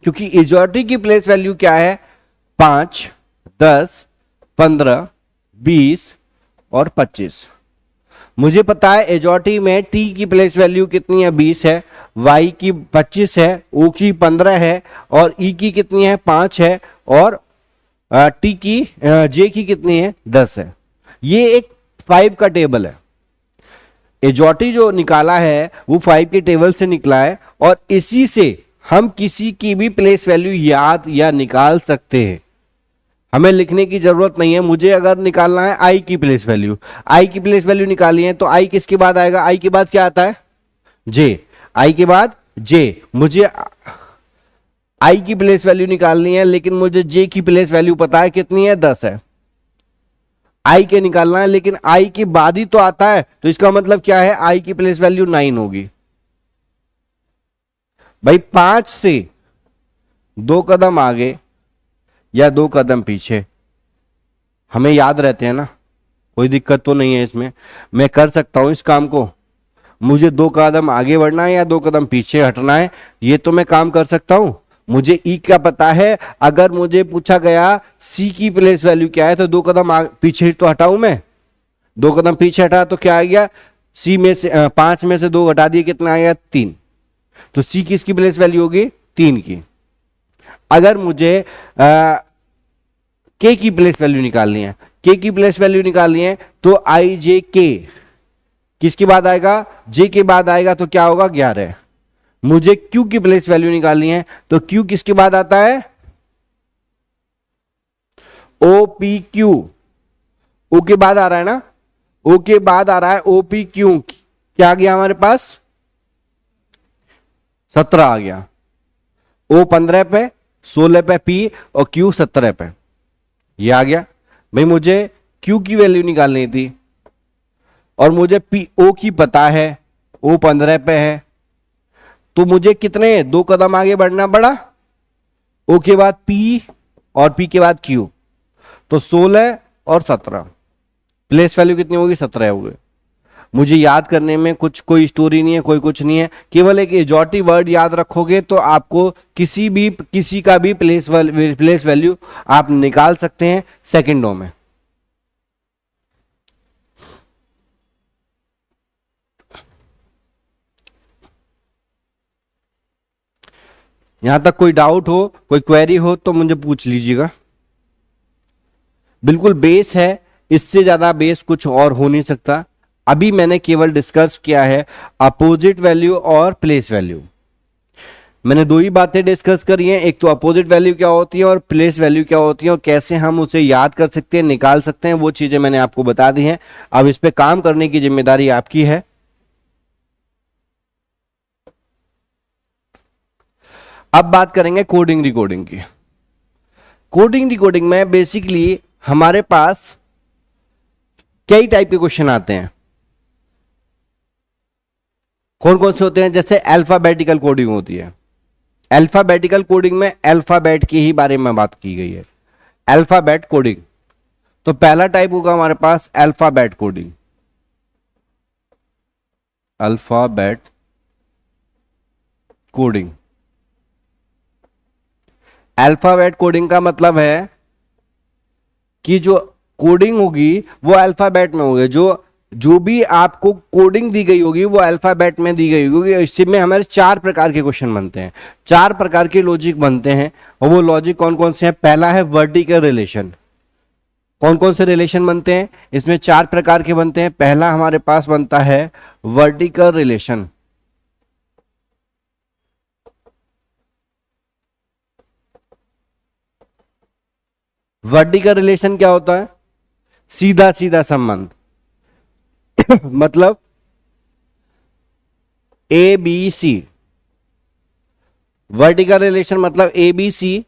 S1: क्योंकि इजोटी की प्लेस वैल्यू क्या है? 5, 10, 15, 20 और 25। मुझे पता है एजॉटी में टी की प्लेस वैल्यू कितनी है 20 है, वाई की 25 है, ओ की 15 है और ई की कितनी है 5 है और टी की जे की कितनी है 10 है। ये एक 5 का टेबल है। एजॉटी जो निकाला है वो 5 के टेबल से निकला है और इसी से हम किसी की भी प्लेस वैल्यू याद या निकाल सकते हैं। हमें लिखने की जरूरत नहीं है। मुझे अगर निकालना है आई की प्लेस वैल्यू, आई की प्लेस वैल्यू निकाली है तो आई किसके बाद आएगा, आई के बाद क्या आता है जे, आई के बाद जे। मुझे आई की प्लेस वैल्यू निकालनी है लेकिन मुझे जे की प्लेस वैल्यू पता है कितनी है 10 है। आई के निकालना है लेकिन आई के बाद ही तो आता है, तो इसका मतलब क्या है आई की प्लेस वैल्यू 9 होगी। भाई 5 से 2 कदम आगे या 2 कदम पीछे हमें याद रहते हैं ना, कोई दिक्कत तो नहीं है इसमें। मैं कर सकता हूं इस काम को। मुझे 2 कदम आगे बढ़ना है या 2 कदम पीछे हटना है, ये तो मैं काम कर सकता हूं। मुझे ई क्या पता है। अगर मुझे पूछा गया सी की प्लेस वैल्यू क्या है तो 2 कदम पीछे तो हटाऊं मैं। 2 कदम पीछे हटा तो क्या आ गया, सी में से 5 में से 2 घटा दिए कितना आ गया 3। तो सी किसकी प्लेस वैल्यू होगी 3 की। अगर मुझे के की प्लेस वैल्यू निकालनी है, के की प्लेस वैल्यू निकालनी है तो आई जे के किसके बाद आएगा, जे के बाद आएगा तो क्या होगा 11। मुझे क्यू की प्लेस वैल्यू निकालनी है तो क्यू किसके बाद आता है ओ पी क्यू, ओ के बाद आ रहा है ना, ओ के बाद आ रहा है ओ पी क्यू। क्या आ गया हमारे पास 17 आ गया। ओ 15 पे, 16 पे पी और क्यू 17 पे, ये आ गया। भाई मुझे क्यू की वैल्यू निकालनी थी और मुझे पी ओ की पता है, ओ 15 पे है, तो मुझे कितने 2 कदम आगे बढ़ना पड़ा। ओ के बाद पी और पी के बाद क्यू, तो 16 और 17 प्लेस वैल्यू कितनी होगी 17 होगी। मुझे याद करने में कोई स्टोरी नहीं है, कोई कुछ नहीं है। केवल एक एजॉटी वर्ड याद रखोगे तो आपको किसी का भी प्लेस वैल्यू आप निकाल सकते हैं सेकंडों में। यहां तक कोई डाउट हो, कोई क्वेरी हो तो मुझे पूछ लीजिएगा। बिल्कुल बेस है, इससे ज्यादा बेस कुछ और हो नहीं सकता। अभी मैंने केवल डिस्कस किया है अपोजिट वैल्यू और प्लेस वैल्यू। मैंने 2 ही बातें डिस्कस करी हैं, एक तो अपोजिट वैल्यू क्या होती है और प्लेस वैल्यू क्या होती है और कैसे हम उसे याद कर सकते हैं, निकाल सकते हैं, वो चीजें मैंने आपको बता दी हैं। अब इस पे काम करने की जिम्मेदारी आपकी है। अब बात करेंगे कोडिंग डिकोडिंग की। कोडिंग डिकोडिंग में बेसिकली हमारे पास कई टाइप के क्वेश्चन आते हैं। कौन कौन से होते हैं, जैसे अल्फाबेटिकल कोडिंग होती है। अल्फाबेटिकल कोडिंग में अल्फाबेट के ही बारे में बात की गई है, अल्फाबेट कोडिंग। तो पहला टाइप होगा हमारे पास alphabet coding. Alphabet coding, alphabet coding का मतलब है कि जो कोडिंग होगी वो अल्फाबेट में होगी। जो भी आपको कोडिंग दी गई होगी वो अल्फाबेट में दी गई होगी। इसमें हमारे 4 प्रकार के क्वेश्चन बनते हैं, 4 प्रकार के लॉजिक बनते हैं। और वो लॉजिक कौन कौन से हैं, पहला है वर्टिकल रिलेशन। कौन कौन से रिलेशन बनते हैं इसमें, 4 प्रकार के बनते हैं। पहला हमारे पास बनता है वर्टिकल रिलेशन। वर्टिकल रिलेशन क्या होता है, सीधा सीधा संबंध मतलब A B C. Vertical relation मतलब ए बी सी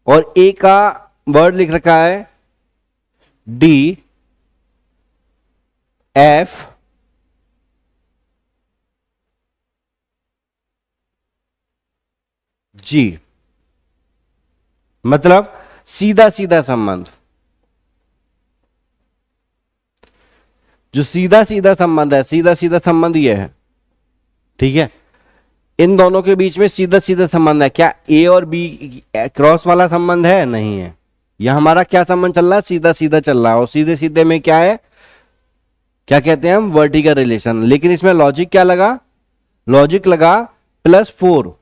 S1: और ए का वर्ड लिख रखा है डी एफ जी, मतलब सीधा सीधा संबंध। जो सीधा सीधा संबंध है, सीधा सीधा संबंध ये है, ठीक है। इन दोनों के बीच में सीधा सीधा संबंध है। क्या ए और बी क्रॉस वाला संबंध है, नहीं है। यह हमारा क्या संबंध चल रहा है, सीधा सीधा चल रहा है। और सीधे सीधे में क्या है, क्या कहते हैं हम, वर्टिकल रिलेशन। लेकिन इसमें लॉजिक क्या लगा, लॉजिक लगा +4,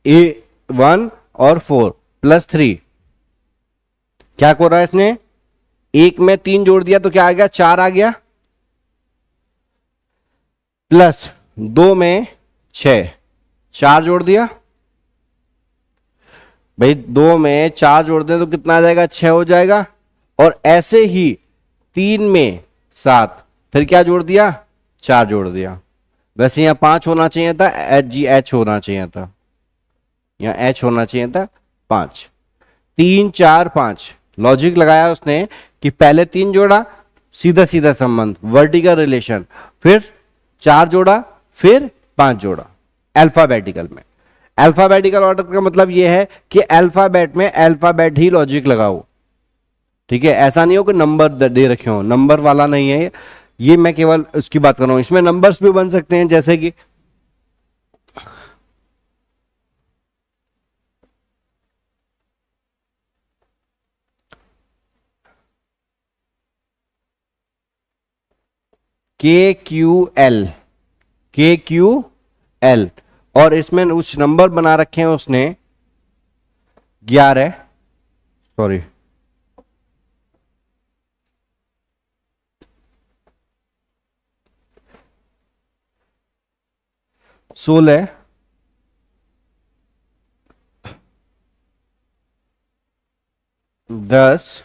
S1: A1 और 4 +3। क्या कर रहा है इसने, एक में 3 जोड़ दिया तो क्या आ गया, 4 आ गया, प्लस 2 में 6, 4 जोड़ दिया भाई, 2 में 4 जोड़ दें तो कितना आ जाएगा, 6 हो जाएगा। और ऐसे ही 3 में 7, फिर क्या जोड़ दिया, 4 जोड़ दिया। वैसे यहां 5 होना चाहिए था, H होना चाहिए था, यहां H होना चाहिए था 5। 3 4 5 लॉजिक लगाया उसने कि पहले 3 जोड़ा, सीधा सीधा संबंध, वर्टिकल रिलेशन, फिर 4 जोड़ा, फिर 5 जोड़ा, अल्फाबेटिकल में। अल्फाबेटिकल ऑर्डर का मतलब यह है कि अल्फाबेट में अल्फाबेट ही लॉजिक लगाओ, ठीक है। ऐसा नहीं हो कि नंबर दे रखे हो, नंबर वाला नहीं है ये, मैं केवल उसकी बात कर रहा हूं। इसमें नंबर्स भी बन सकते हैं, जैसे कि KQL, KQL, और इसमें कुछ नंबर बना रखे हैं उसने 11, सॉरी 16, 10,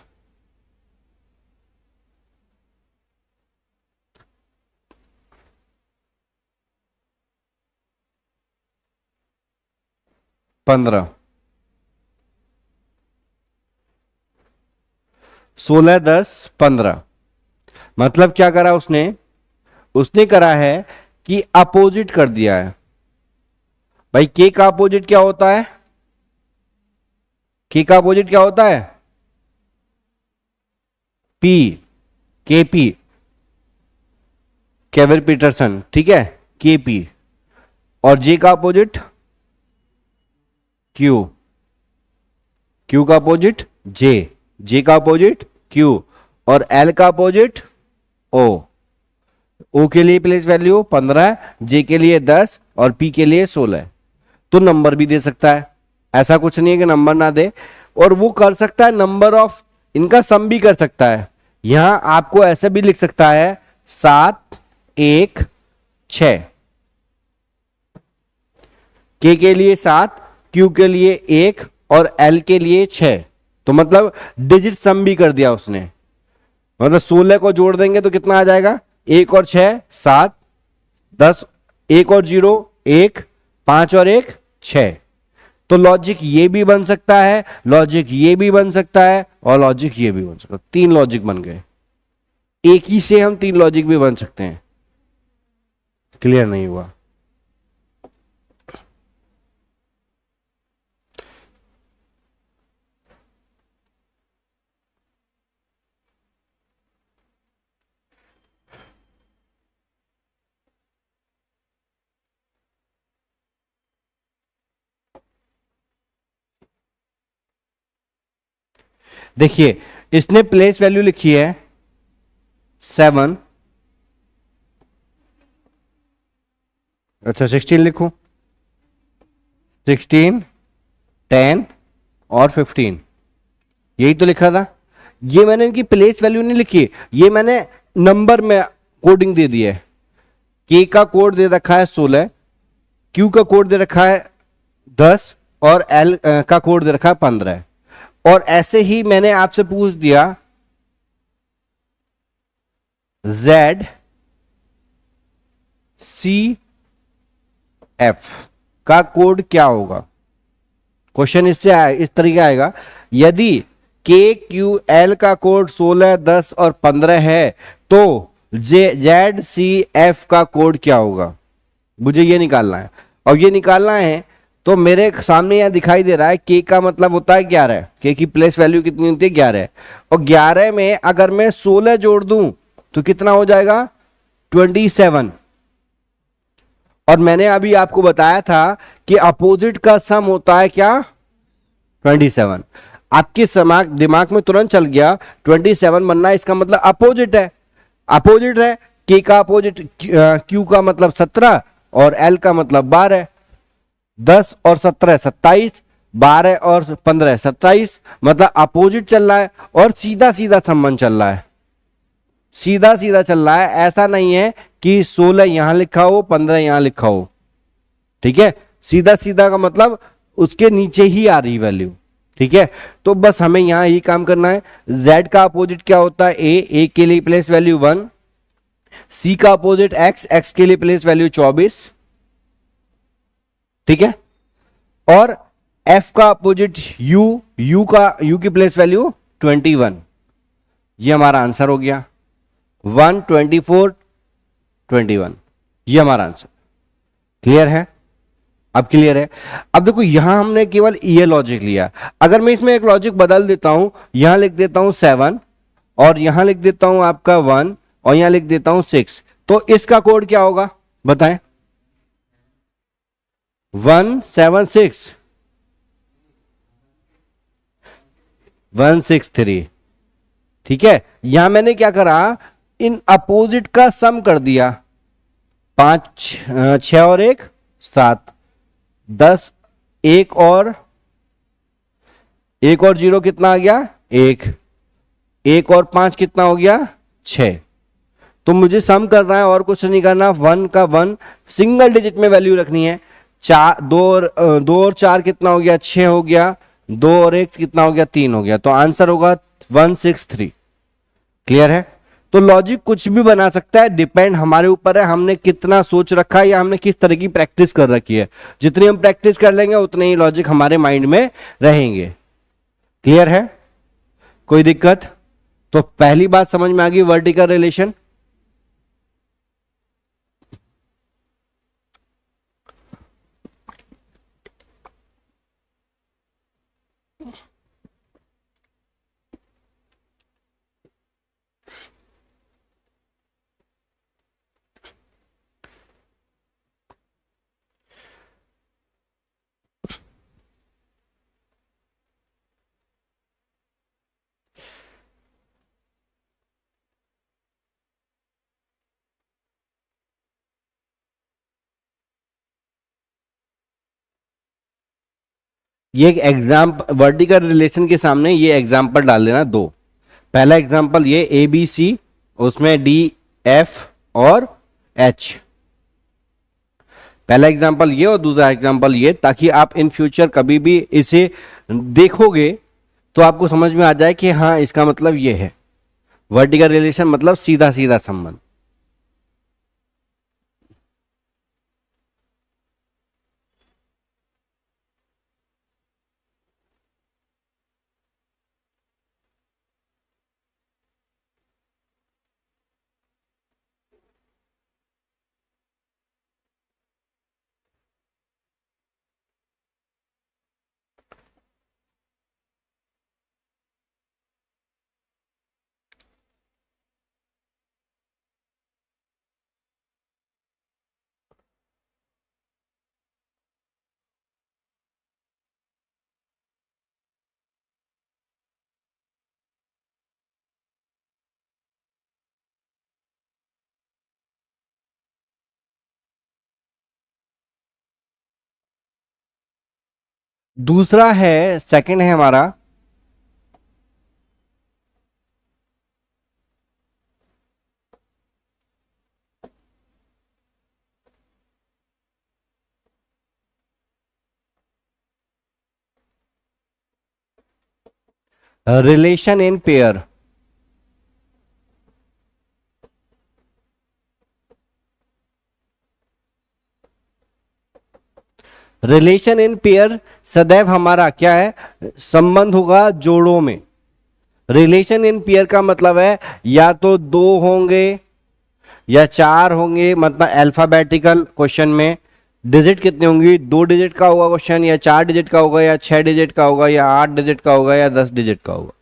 S1: 15, 16, 10, 15। मतलब क्या करा उसने, उसने करा है कि अपोजिट कर दिया है भाई। के का अपोजिट क्या होता है, के का अपोजिट क्या होता है, पी, KP, केविन पीटरसन, ठीक है, KP। और जे का अपोजिट Q, Q का अपोजिट J, J का अपोजिट Q, और L का अपोजिट O। O के लिए प्लेस वैल्यू 15, J के लिए 10 और P के लिए 16। तो नंबर भी दे सकता है, ऐसा कुछ नहीं है कि नंबर ना दे। और वो कर सकता है नंबर ऑफ, इनका सम भी कर सकता है। यहां आपको ऐसे भी लिख सकता है 7, 1, 6, के लिए 7, Q के लिए 1 और L के लिए 6। तो मतलब डिजिट सम भी कर दिया उसने। मतलब 16 को जोड़ देंगे तो कितना आ जाएगा, 1 और 6 7, 10, 1 और 0 1, 5 और 1 6। तो लॉजिक ये भी बन सकता है, लॉजिक ये भी बन सकता है, और लॉजिक ये भी बन सकता है। 3 लॉजिक बन गए, एक ही से हम 3 लॉजिक भी बन सकते हैं। क्लियर नहीं हुआ, देखिए इसने प्लेस वैल्यू लिखी है 7, अच्छा 16 लिखूं, 16, 10 और 15, यही तो लिखा था। ये मैंने इनकी प्लेस वैल्यू नहीं लिखी, ये मैंने नंबर में कोडिंग दे दी है। के का कोड दे रखा है 16, क्यू का कोड दे रखा है 10 और एल का कोड दे रखा है 15। और ऐसे ही मैंने आपसे पूछ दिया Z C F का कोड क्या होगा। क्वेश्चन इससे इस तरीके आएगा, यदि KQL का कोड 16, 10 और 15 है तो ZCF का कोड क्या होगा, मुझे ये निकालना है। और ये निकालना है तो मेरे सामने यहां दिखाई दे रहा है K का मतलब होता है 11, K की प्लेस वैल्यू कितनी होती है 11, और 11 में अगर मैं 16 जोड़ दूं तो कितना हो जाएगा 27। और मैंने अभी आपको बताया था कि अपोजिट का सम होता है क्या 27। आपके दिमाग में तुरंत चल गया 27 बनना इसका मतलब अपोजिट है। अपोजिट है, के का अपोजिट क्यू का मतलब 17 और एल का मतलब 12, 10 और 17 27, 12 और 15 27, मतलब अपोजिट चल रहा है और सीधा सीधा संबंध चल रहा है, सीधा सीधा चल रहा है। ऐसा नहीं है कि 16 यहां लिखा हो 15 यहां लिखा हो, ठीक है, सीधा सीधा का मतलब उसके नीचे ही आ रही वैल्यू, ठीक है। तो बस हमें यहां यही काम करना है। z का अपोजिट क्या होता है, a के लिए प्लेस वैल्यू 1, c का अपोजिट x के लिए प्लेस वैल्यू 24, ठीक है, और f का अपोजिट u की प्लेस वैल्यू 21। ये हमारा आंसर हो गया 1 24 21, ये हमारा आंसर। क्लियर है? अब क्लियर है? अब देखो यहां हमने केवल ये लॉजिक लिया, अगर मैं इसमें एक लॉजिक बदल देता हूं, यहां लिख देता हूं 7 और यहां लिख देता हूं आपका 1 और यहां लिख देता हूं 6, तो इसका कोड क्या होगा बताएं? 176 163, ठीक है। यहां मैंने क्या करा, इन अपोजिट का सम कर दिया, 5 6 और 1 7, 10, 1 और 0 कितना आ गया 1, 1 और 5 कितना हो गया 6। तो मुझे सम करना है और कुछ नहीं करना, 1 का 1 सिंगल डिजिट में वैल्यू रखनी है, 2 और 4 कितना हो गया 6 हो गया, 2 और 1 कितना हो गया 3 हो गया, तो आंसर होगा 163। क्लियर है? तो लॉजिक कुछ भी बना सकता है, डिपेंड हमारे ऊपर है हमने कितना सोच रखा है या हमने किस तरह की प्रैक्टिस कर रखी है। जितनी हम प्रैक्टिस कर लेंगे उतने ही लॉजिक हमारे माइंड में रहेंगे। क्लियर है? कोई दिक्कत? तो पहली बात समझ में आ गई, वर्टिकल रिलेशन। ये एक एग्जाम वर्टिकल रिलेशन के सामने ये एग्जाम्पल डाल देना दो। पहला एग्जाम्पल ये ए बी सी, उसमें डी एफ और एच, पहला एग्जाम्पल ये और दूसरा एग्जाम्पल ये, ताकि आप इन फ्यूचर कभी भी इसे देखोगे तो आपको समझ में आ जाए कि हाँ इसका मतलब ये है, वर्टिकल रिलेशन मतलब सीधा सीधा संबंध। दूसरा है, सेकंड है हमारा relation in pair. Relation in pair सदैव हमारा क्या है, संबंध होगा जोड़ों में। रिलेशन इन पेयर का मतलब है या तो 2 होंगे या 4 होंगे, मतलब अल्फाबेटिकल क्वेश्चन में डिजिट कितने होंगी, 2 डिजिट का होगा क्वेश्चन, या 4 डिजिट का होगा, या 6 डिजिट का होगा, या 8 डिजिट का होगा, या 10 डिजिट का होगा,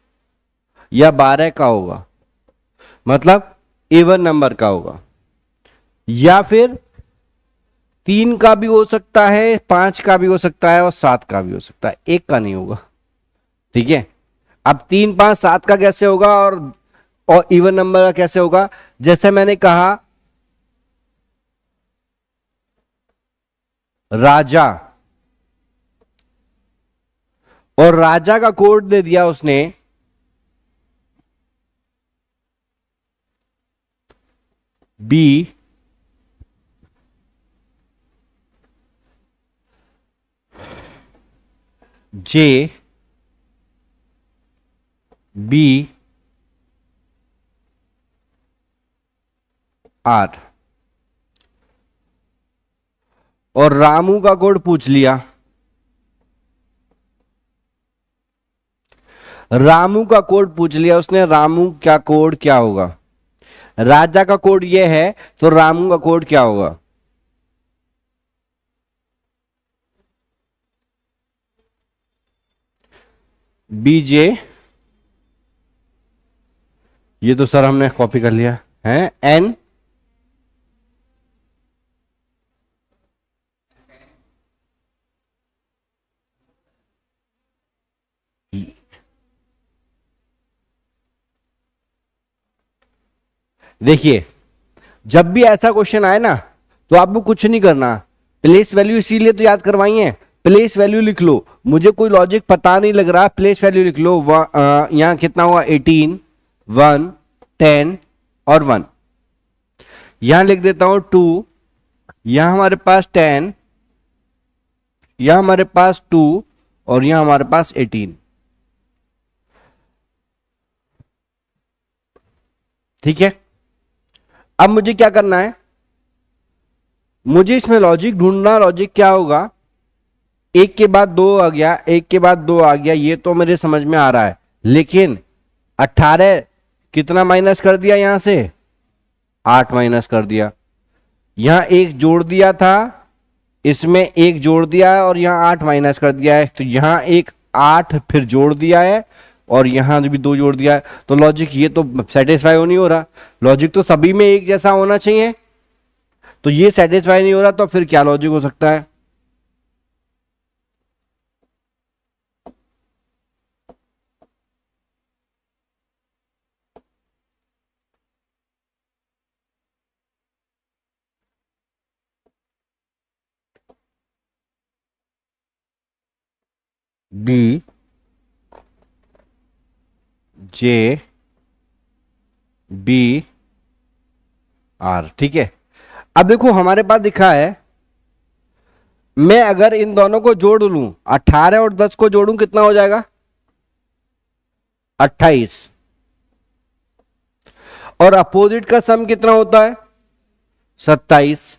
S1: या 12 का होगा, मतलब इवन नंबर का होगा, या फिर 3 का भी हो सकता है, 5 का भी हो सकता है और 7 का भी हो सकता है, 1 का नहीं होगा। ठीक है, अब 3 5 7 का कैसे होगा और और इवन नंबर का कैसे होगा? जैसे मैंने कहा राजा, और राजा का कोड दे दिया उसने बी, जे, बी, आर, और रामू का कोड पूछ लिया। रामू का कोड पूछ लिया उसने, रामू का कोड क्या होगा? राजा का कोड ये है, तो रामू का कोड क्या होगा? बीजे, ये तो सर हमने कॉपी कर लिया है, एन, देखिए जब भी ऐसा क्वेश्चन आए ना तो आपको कुछ नहीं करना, प्लेस वैल्यू इसीलिए तो याद करवाई है, प्लेस वैल्यू लिख लो। मुझे कोई लॉजिक पता नहीं लग रहा, प्लेस वैल्यू लिख लो। यहां कितना हुआ? 18, 1, 10 और 1। यहां लिख देता हूं 2, यहां हमारे पास 10, यहां हमारे पास 2 और यहां हमारे पास 18। ठीक है, अब मुझे क्या करना है? मुझे इसमें लॉजिक ढूंढना। लॉजिक क्या होगा? एक के बाद दो आ गया, एक के बाद दो आ गया, ये तो मेरे समझ में आ रहा है, लेकिन 18 कितना माइनस कर दिया यहां से? 8 माइनस कर दिया। यहां एक जोड़ दिया था, इसमें एक जोड़ दिया है और यहां 8 माइनस कर दिया है, तो यहां एक 8 फिर जोड़ दिया है और यहां भी 2 जोड़ दिया है। तो लॉजिक ये तो सेटिस्फाई हो नहीं हो रहा, लॉजिक तो सभी में एक जैसा होना चाहिए, तो ये सेटिस्फाई नहीं हो रहा, तो फिर क्या लॉजिक हो सकता है? B, J, B, R. ठीक है, अब देखो हमारे पास दिखा है, मैं अगर इन दोनों को जोड़ लूं, 18 और 10 को जोड़ूं, कितना हो जाएगा? 28। और अपोजिट का सम कितना होता है? 27।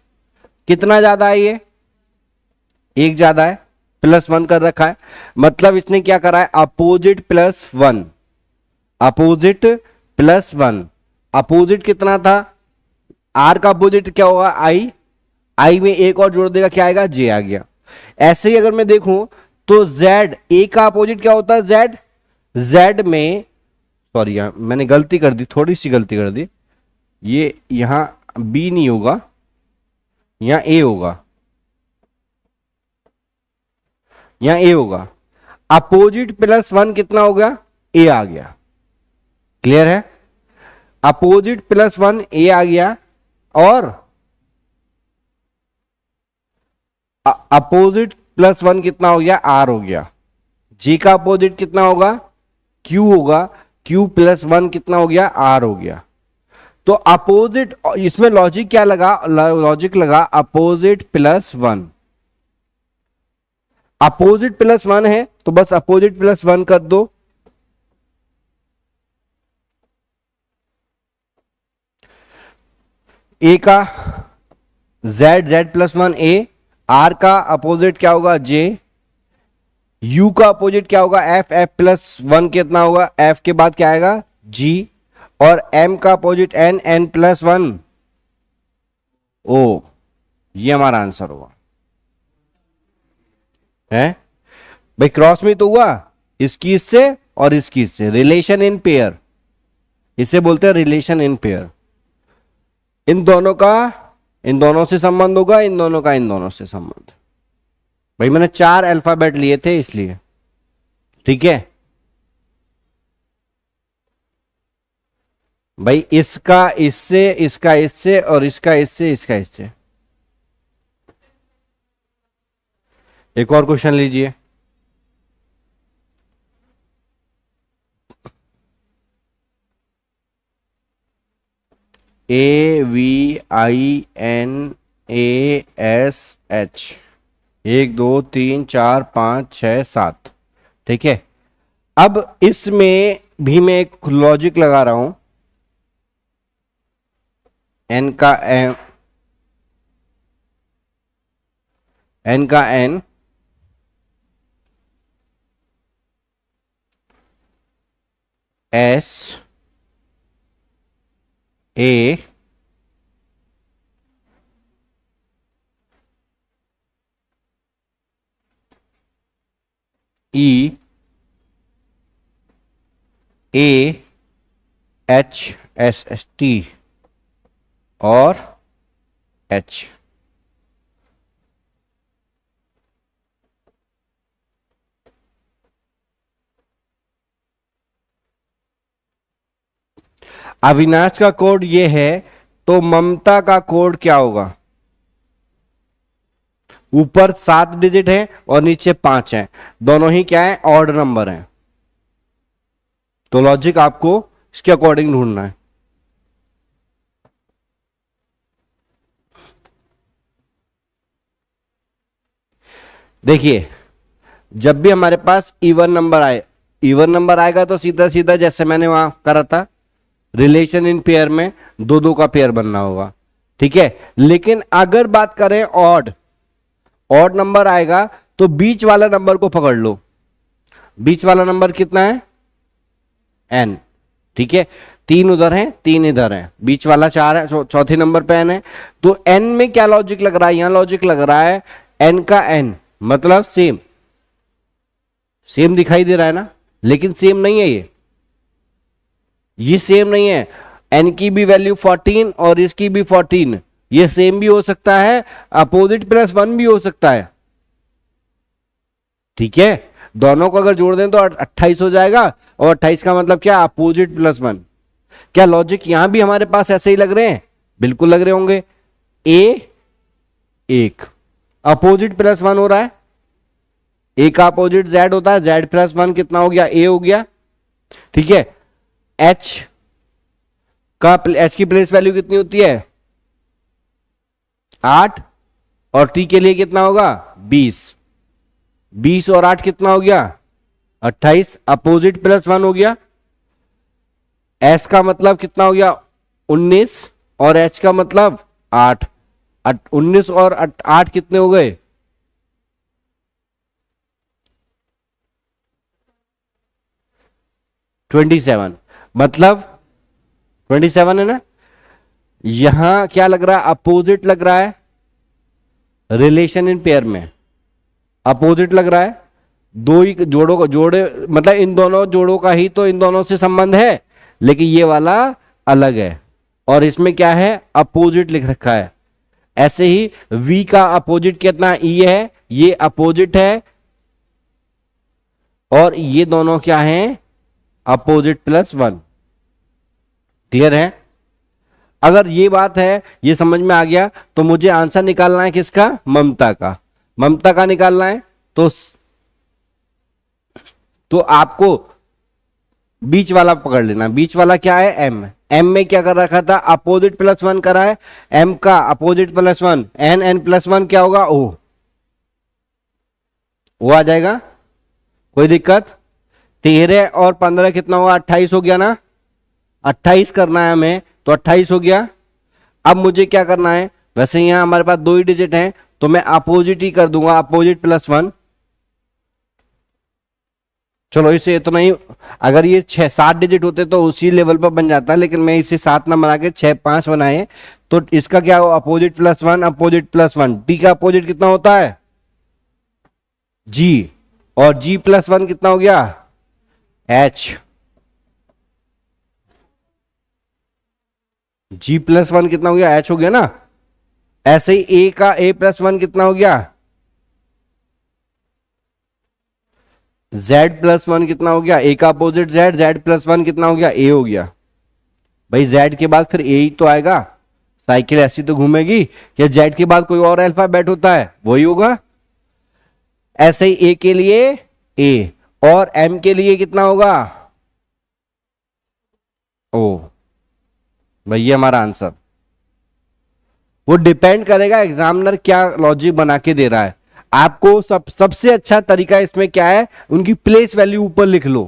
S1: कितना ज्यादा है ये? एक ज्यादा है, +1 कर रखा है, मतलब इसने क्या करा है? Opposite +1, opposite +1। अपोजिट कितना था? आर का अपोजिट क्या होगा? आई, आई में एक और जोड़ देगा, क्या आएगा? जे आ गया। ऐसे ही अगर मैं देखूं तो जेड, ए का अपोजिट क्या होता है? जेड। जेड में, सॉरी यहां मैंने गलती कर दी, थोड़ी सी गलती कर दी, ये यहां बी नहीं होगा, यहां ए होगा, यहां ए होगा। अपोजिट +1 कितना हो गया? ए आ गया। क्लियर है? अपोजिट +1 ए आ गया, और अपोजिट +1 कितना हो गया? आर हो गया। जी का अपोजिट कितना होगा? क्यू होगा, क्यू +1 कितना हो गया? आर हो गया। तो अपोजिट, इसमें लॉजिक क्या लगा? लॉजिक लगा अपोजिट +1। अपोजिट +1 है तो बस अपोजिट +1 कर दो। ए का जेड, Z+1 ए, आर का अपोजिट क्या होगा? जे, यू का अपोजिट क्या होगा? एफ, F+1 कितना होगा? एफ के बाद क्या आएगा? जी, और एम का अपोजिट एन, N+1 ओ। ये हमारा आंसर होगा, है भाई। क्रॉस में तो हुआ इसकी इससे और इसकी इससे, रिलेशन इन पेयर, इसे बोलते हैं रिलेशन इन पेयर। इन दोनों का इन दोनों से संबंध होगा, इन दोनों का इन दोनों से संबंध। भाई मैंने 4 अल्फाबेट लिए थे इसलिए। ठीक है, भाई इसका इससे, इसका इससे, और इसका इससे, इसका इससे। एक और क्वेश्चन लीजिए। AVINASH, 1 2 3 4 5 6 7। ठीक है, अब इसमें भी मैं एक लॉजिक लगा रहा हूं। एन का एम, एन का N, S A E A H S S T और एच। अविनाश का कोड ये है, तो ममता का कोड क्या होगा? ऊपर 7 डिजिट है और नीचे 5 है, दोनों ही क्या है? ऑड नंबर है। तो लॉजिक आपको इसके अकॉर्डिंग ढूंढना है। देखिए, जब भी हमारे पास इवन नंबर आए, इवन नंबर आएगा तो सीधा सीधा जैसे मैंने वहां करा था रिलेशन इन पेयर में, दो दो का पेयर बनना होगा। ठीक है, लेकिन अगर बात करें ऑड, ऑड नंबर आएगा तो बीच वाला नंबर को पकड़ लो। बीच वाला नंबर कितना है? एन। ठीक है, 3 उधर है 3 इधर है, बीच वाला 4 है, चौथे नंबर पे एन है। तो एन में क्या लॉजिक लग रहा है? यहां लॉजिक लग रहा है एन का एन मतलब सेम, सेम दिखाई दे रहा है ना, लेकिन सेम नहीं है ये सेम नहीं है। एन की भी वैल्यू 14 और इसकी भी 14, ये सेम भी हो सकता है, अपोजिट प्लस 1 भी हो सकता है। ठीक है, दोनों को अगर जोड़ दें तो 28 हो जाएगा, और 28 का मतलब क्या? Opposite plus 1। क्या लॉजिक यहां भी हमारे पास ऐसे ही लग रहे हैं? बिल्कुल लग रहे होंगे। ए 1 अपोजिट प्लस 1 हो रहा है, ए का अपोजिट जेड होता है, जेड प्लस 1 कितना हो गया? ए हो गया। ठीक है, एच का, एच की प्लेस वैल्यू कितनी होती है? 8, और टी के लिए कितना होगा? 20। 20 और 8 कितना हो गया? 28, अपोजिट प्लस 1 हो गया। एस का मतलब कितना हो गया? 19, और एच का मतलब 8। 19 और 8 कितने हो गए? 27। मतलब 27 है ना। यहां क्या लग रहा है? अपोजिट लग रहा है, रिलेशन इन पेयर में अपोजिट लग रहा है। दो ही जोड़ों को जोड़े, मतलब इन दोनों जोड़ों का ही तो इन दोनों से संबंध है, लेकिन ये वाला अलग है, और इसमें क्या है? अपोजिट लिख रखा है। ऐसे ही V का अपोजिट कितना? E है, ये अपोजिट है, और ये दोनों क्या हैं? Opposite plus 1। क्लियर है? अगर ये बात है, ये समझ में आ गया, तो मुझे आंसर निकालना है किसका? ममता का। ममता का निकालना है तो आपको बीच वाला पकड़ लेना। बीच वाला क्या है? एम। एम में क्या कर रखा था? अपोजिट प्लस 1 करा है। एम का opposite plus 1, N, N plus 1 क्या होगा? ओ। वो आ जाएगा, कोई दिक्कत? 13 और 15 कितना होगा? 28 हो गया ना। 28 करना है हमें, तो 28 हो गया। अब मुझे क्या करना है? वैसे यहां हमारे पास 2 ही डिजिट हैं, तो मैं अपोजिट ही कर दूंगा, अपोजिट प्लस 1। चलो इसे इतना ही। अगर ये 6-7 डिजिट होते तो उसी लेवल पर बन जाता, लेकिन मैं इसे 7 नंबर आके 6-5 बनाए, तो इसका क्या हो? Opposite plus 1, opposite plus 1। T का अपोजिट कितना होता है? जी, और जी प्लस 1 कितना हो गया? एच। जी प्लस 1 कितना हो गया? एच हो गया ना। ऐसे ही ए का ए प्लस 1 कितना हो गया? जेड प्लस 1 कितना हो गया? ए का अपोजिट जेड, जेड प्लस 1 कितना हो गया? ए हो गया। भाई जेड के बाद फिर ए ही तो आएगा, साइकिल ऐसी तो घूमेगी। या जेड के बाद कोई और अल्फाबेट होता है, वही होगा। ऐसे ही ए के लिए ए, और एम के लिए कितना होगा, ओ। भाई ये हमारा आंसर। वो डिपेंड करेगा एग्जामिनर क्या लॉजिक बना के दे रहा है आपको। सबसे अच्छा तरीका इसमें क्या है, उनकी प्लेस वैल्यू ऊपर लिख लो।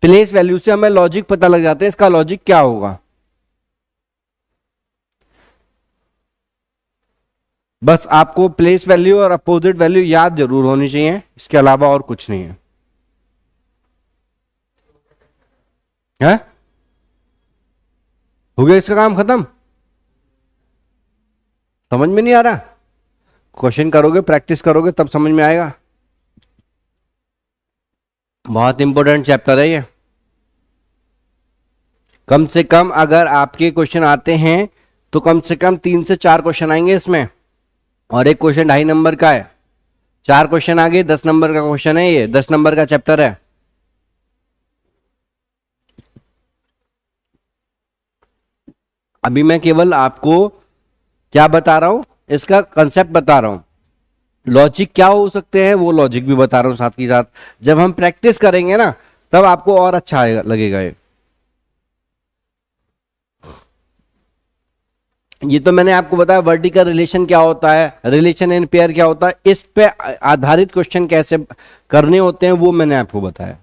S1: प्लेस वैल्यू से हमें लॉजिक पता लग जाता है इसका लॉजिक क्या होगा। बस आपको प्लेस वैल्यू और अपोजिट वैल्यू याद जरूर होनी चाहिए, इसके अलावा और कुछ नहीं है, है? हो गया इसका काम खत्म। समझ में नहीं आ रहा, क्वेश्चन करोगे प्रैक्टिस करोगे तब समझ में आएगा। बहुत इंपॉर्टेंट चैप्टर है ये। कम से कम अगर आपके क्वेश्चन आते हैं तो कम से कम 3 से 4 क्वेश्चन आएंगे इसमें, और एक क्वेश्चन 2.5 नंबर का है। 4 क्वेश्चन आगे 10 नंबर का क्वेश्चन है, ये 10 नंबर का चैप्टर है। अभी मैं केवल आपको क्या बता रहा हूं, इसका कंसेप्ट बता रहा हूं। लॉजिक क्या हो सकते हैं वो लॉजिक भी बता रहा हूं साथ ही साथ। जब हम प्रैक्टिस करेंगे ना तब आपको और अच्छा लगेगा ये तो मैंने आपको बताया वर्टिकल रिलेशन क्या होता है, रिलेशन इन पेयर क्या होता है, इस पे आधारित क्वेश्चन कैसे करने होते हैं वो मैंने आपको बताया।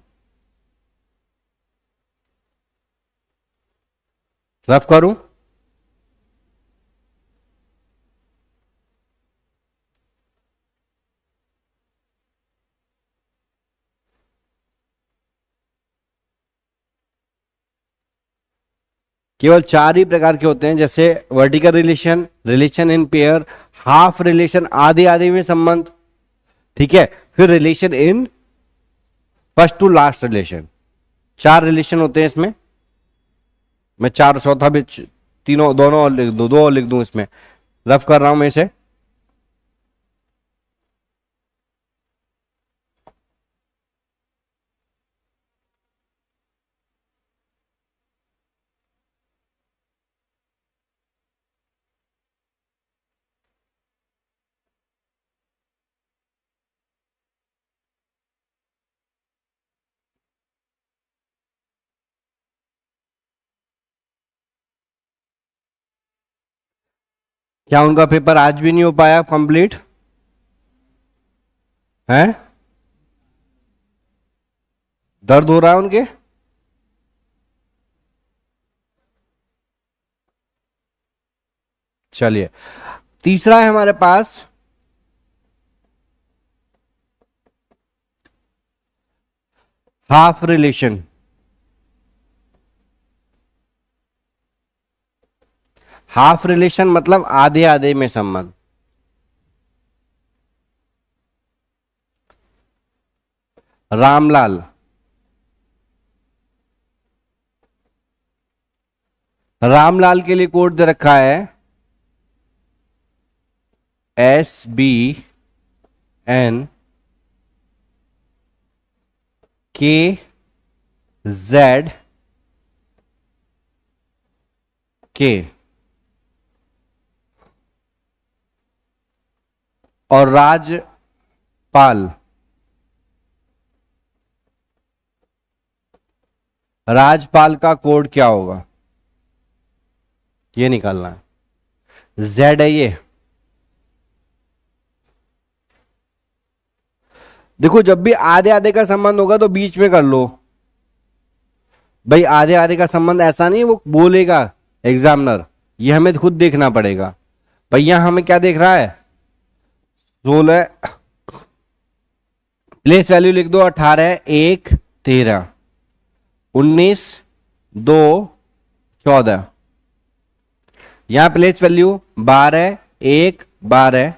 S1: रफ करूं? केवल 4 ही प्रकार के होते हैं, जैसे vertical relation, relation in pair, half relation आधे आधे में संबंध, ठीक है, फिर relation in first to last relation. 4 relation होते हैं इसमें। मैं 4 चौथा भी तीनों दोनों और लिख दूं, 2 और लिख दूं इसमें। रफ कर रहा हूं मैं इसे। क्या उनका पेपर आज भी नहीं हो पाया कंप्लीट है? दर्द हो रहा है उनके? चलिए, तीसरा है हमारे पास हाफ रिलेशन। हाफ रिलेशन मतलब आधे आधे में संबंध। रामलाल, रामलाल के लिए कोड दे रखा है SBN KZK, और राजपाल, राजपाल का कोड क्या होगा ये निकालना है। Z है ये। देखो जब भी आधे आधे का संबंध होगा तो बीच में कर लो भाई। आधे आधे का संबंध ऐसा नहीं वो बोलेगा एग्जामिनर, ये हमें खुद देखना पड़ेगा। भैया हमें क्या देख रहा है, 16 प्लेस वैल्यू लिख दो, 18 1 13 19 2 14। यहां प्लेस वैल्यू 12 1 12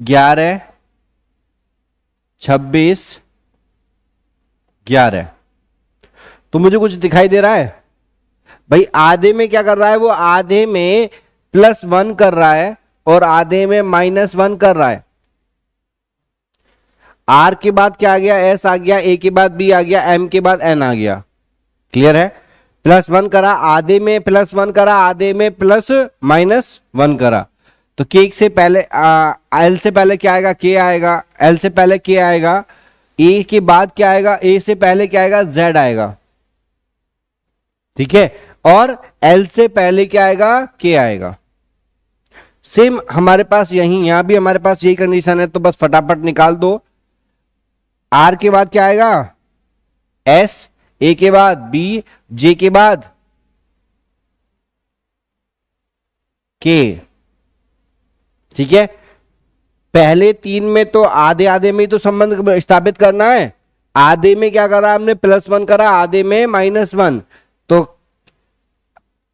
S1: 11 26 11। तो मुझे कुछ दिखाई दे रहा है भाई? आधे में क्या कर रहा है वो, आधे में +1 कर रहा है और आधे में -1 कर रहा है। R के बाद क्या आ गया, S आ गया, A के बाद B आ गया, M के बाद N आ गया। क्लियर है? +1 करा, आधे में +1 करा, आधे में +-1 करा, तो के से पहले एल से पहले क्या आएगा, के आएगा, एल से पहले के आएगा, ए के बाद क्या आएगा, ए से पहले क्या आएगा, जेड आएगा, ठीक है, और एल से पहले क्या आएगा, के आएगा। सेम हमारे पास यहां भी हमारे पास यही कंडीशन है, तो बस फटाफट निकाल दो। आर के बाद क्या आएगा, एस, ए के बाद बी, जे के बाद के, ठीक है। पहले 3 में तो आधे आधे में ही तो संबंध स्थापित करना है। आधे में क्या करा हमने, +1 करा, आधे में -1, तो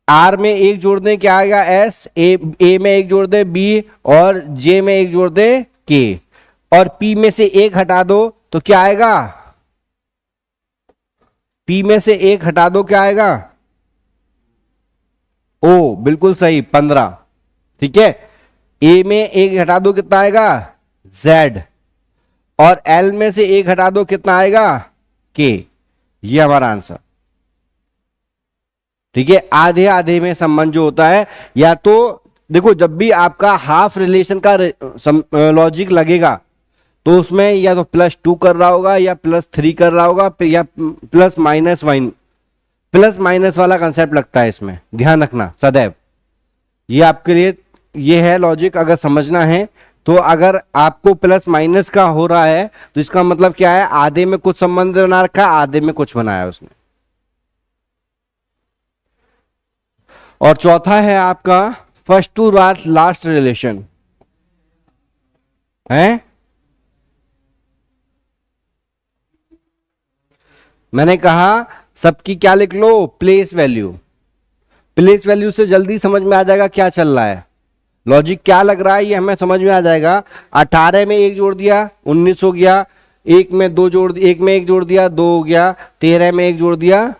S1: आर में एक जोड़ दें, क्या आएगा, एस, ए में एक जोड़ दे बी, और जे में एक जोड़ दे के, और पी में से एक हटा दो तो क्या आएगा, पी में से एक हटा दो, क्या आएगा, ओ, बिल्कुल सही, 15, ठीक है। ए में एक हटा दो, कितना आएगा, जेड, और एल में से एक हटा दो, कितना आएगा, के। ये हमारा आंसर, ठीक है। आधे आधे में संबंध जो होता है, या तो देखो जब भी आपका हाफ रिलेशन का लॉजिक लगेगा तो उसमें या तो +2 कर रहा होगा, या +3 कर रहा होगा, या +-1, प्लस वाला कंसेप्ट लगता है इसमें, ध्यान रखना सदैव। ये आपके लिए ये है लॉजिक, अगर समझना है तो। अगर आपको +- का हो रहा है तो इसका मतलब क्या है, आधे में कुछ संबंध बना रखा है, आधे में कुछ बनाया उसने। और चौथा है आपका फर्स्ट टू लास्ट रिलेशन है। मैंने कहा सबकी क्या लिख लो, प्लेस वैल्यू। प्लेस वैल्यू से जल्दी समझ में आ जाएगा क्या चल रहा है, लॉजिक क्या लग रहा है, ये हमें समझ में आ जाएगा। 18 में एक जोड़ दिया, 19 हो गया, एक में एक जोड़ दिया, 2 हो गया, 13 में एक जोड़ दिया,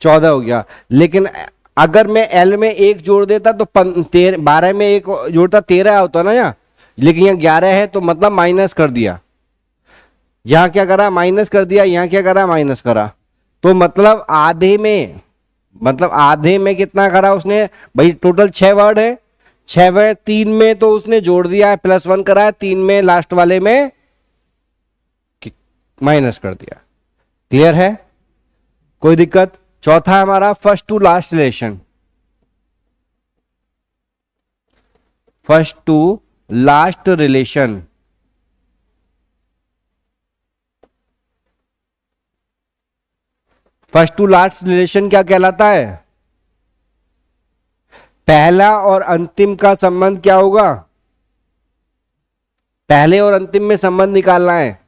S1: 14 हो गया। लेकिन अगर मैं एल में एक जोड़ देता तो 12 में एक जोड़ता 13 होता ना यहाँ, लेकिन यहाँ 11 है, तो मतलब माइनस कर दिया। यहां क्या करा, माइनस कर दिया, यहां क्या करा, माइनस करा, तो मतलब आधे में कितना करा उसने भाई, टोटल 6 वर्ड है, 6 वर्ड, 3 में तो उसने जोड़ दिया है, +1 करा है, 3 में लास्ट वाले में माइनस कर दिया। क्लियर है, कोई दिक्कत। चौथा हमारा first to last relation. First to last relation, first to last relation क्या कहलाता है, पहला और अंतिम का संबंध क्या होगा, पहले और अंतिम में संबंध निकालना है।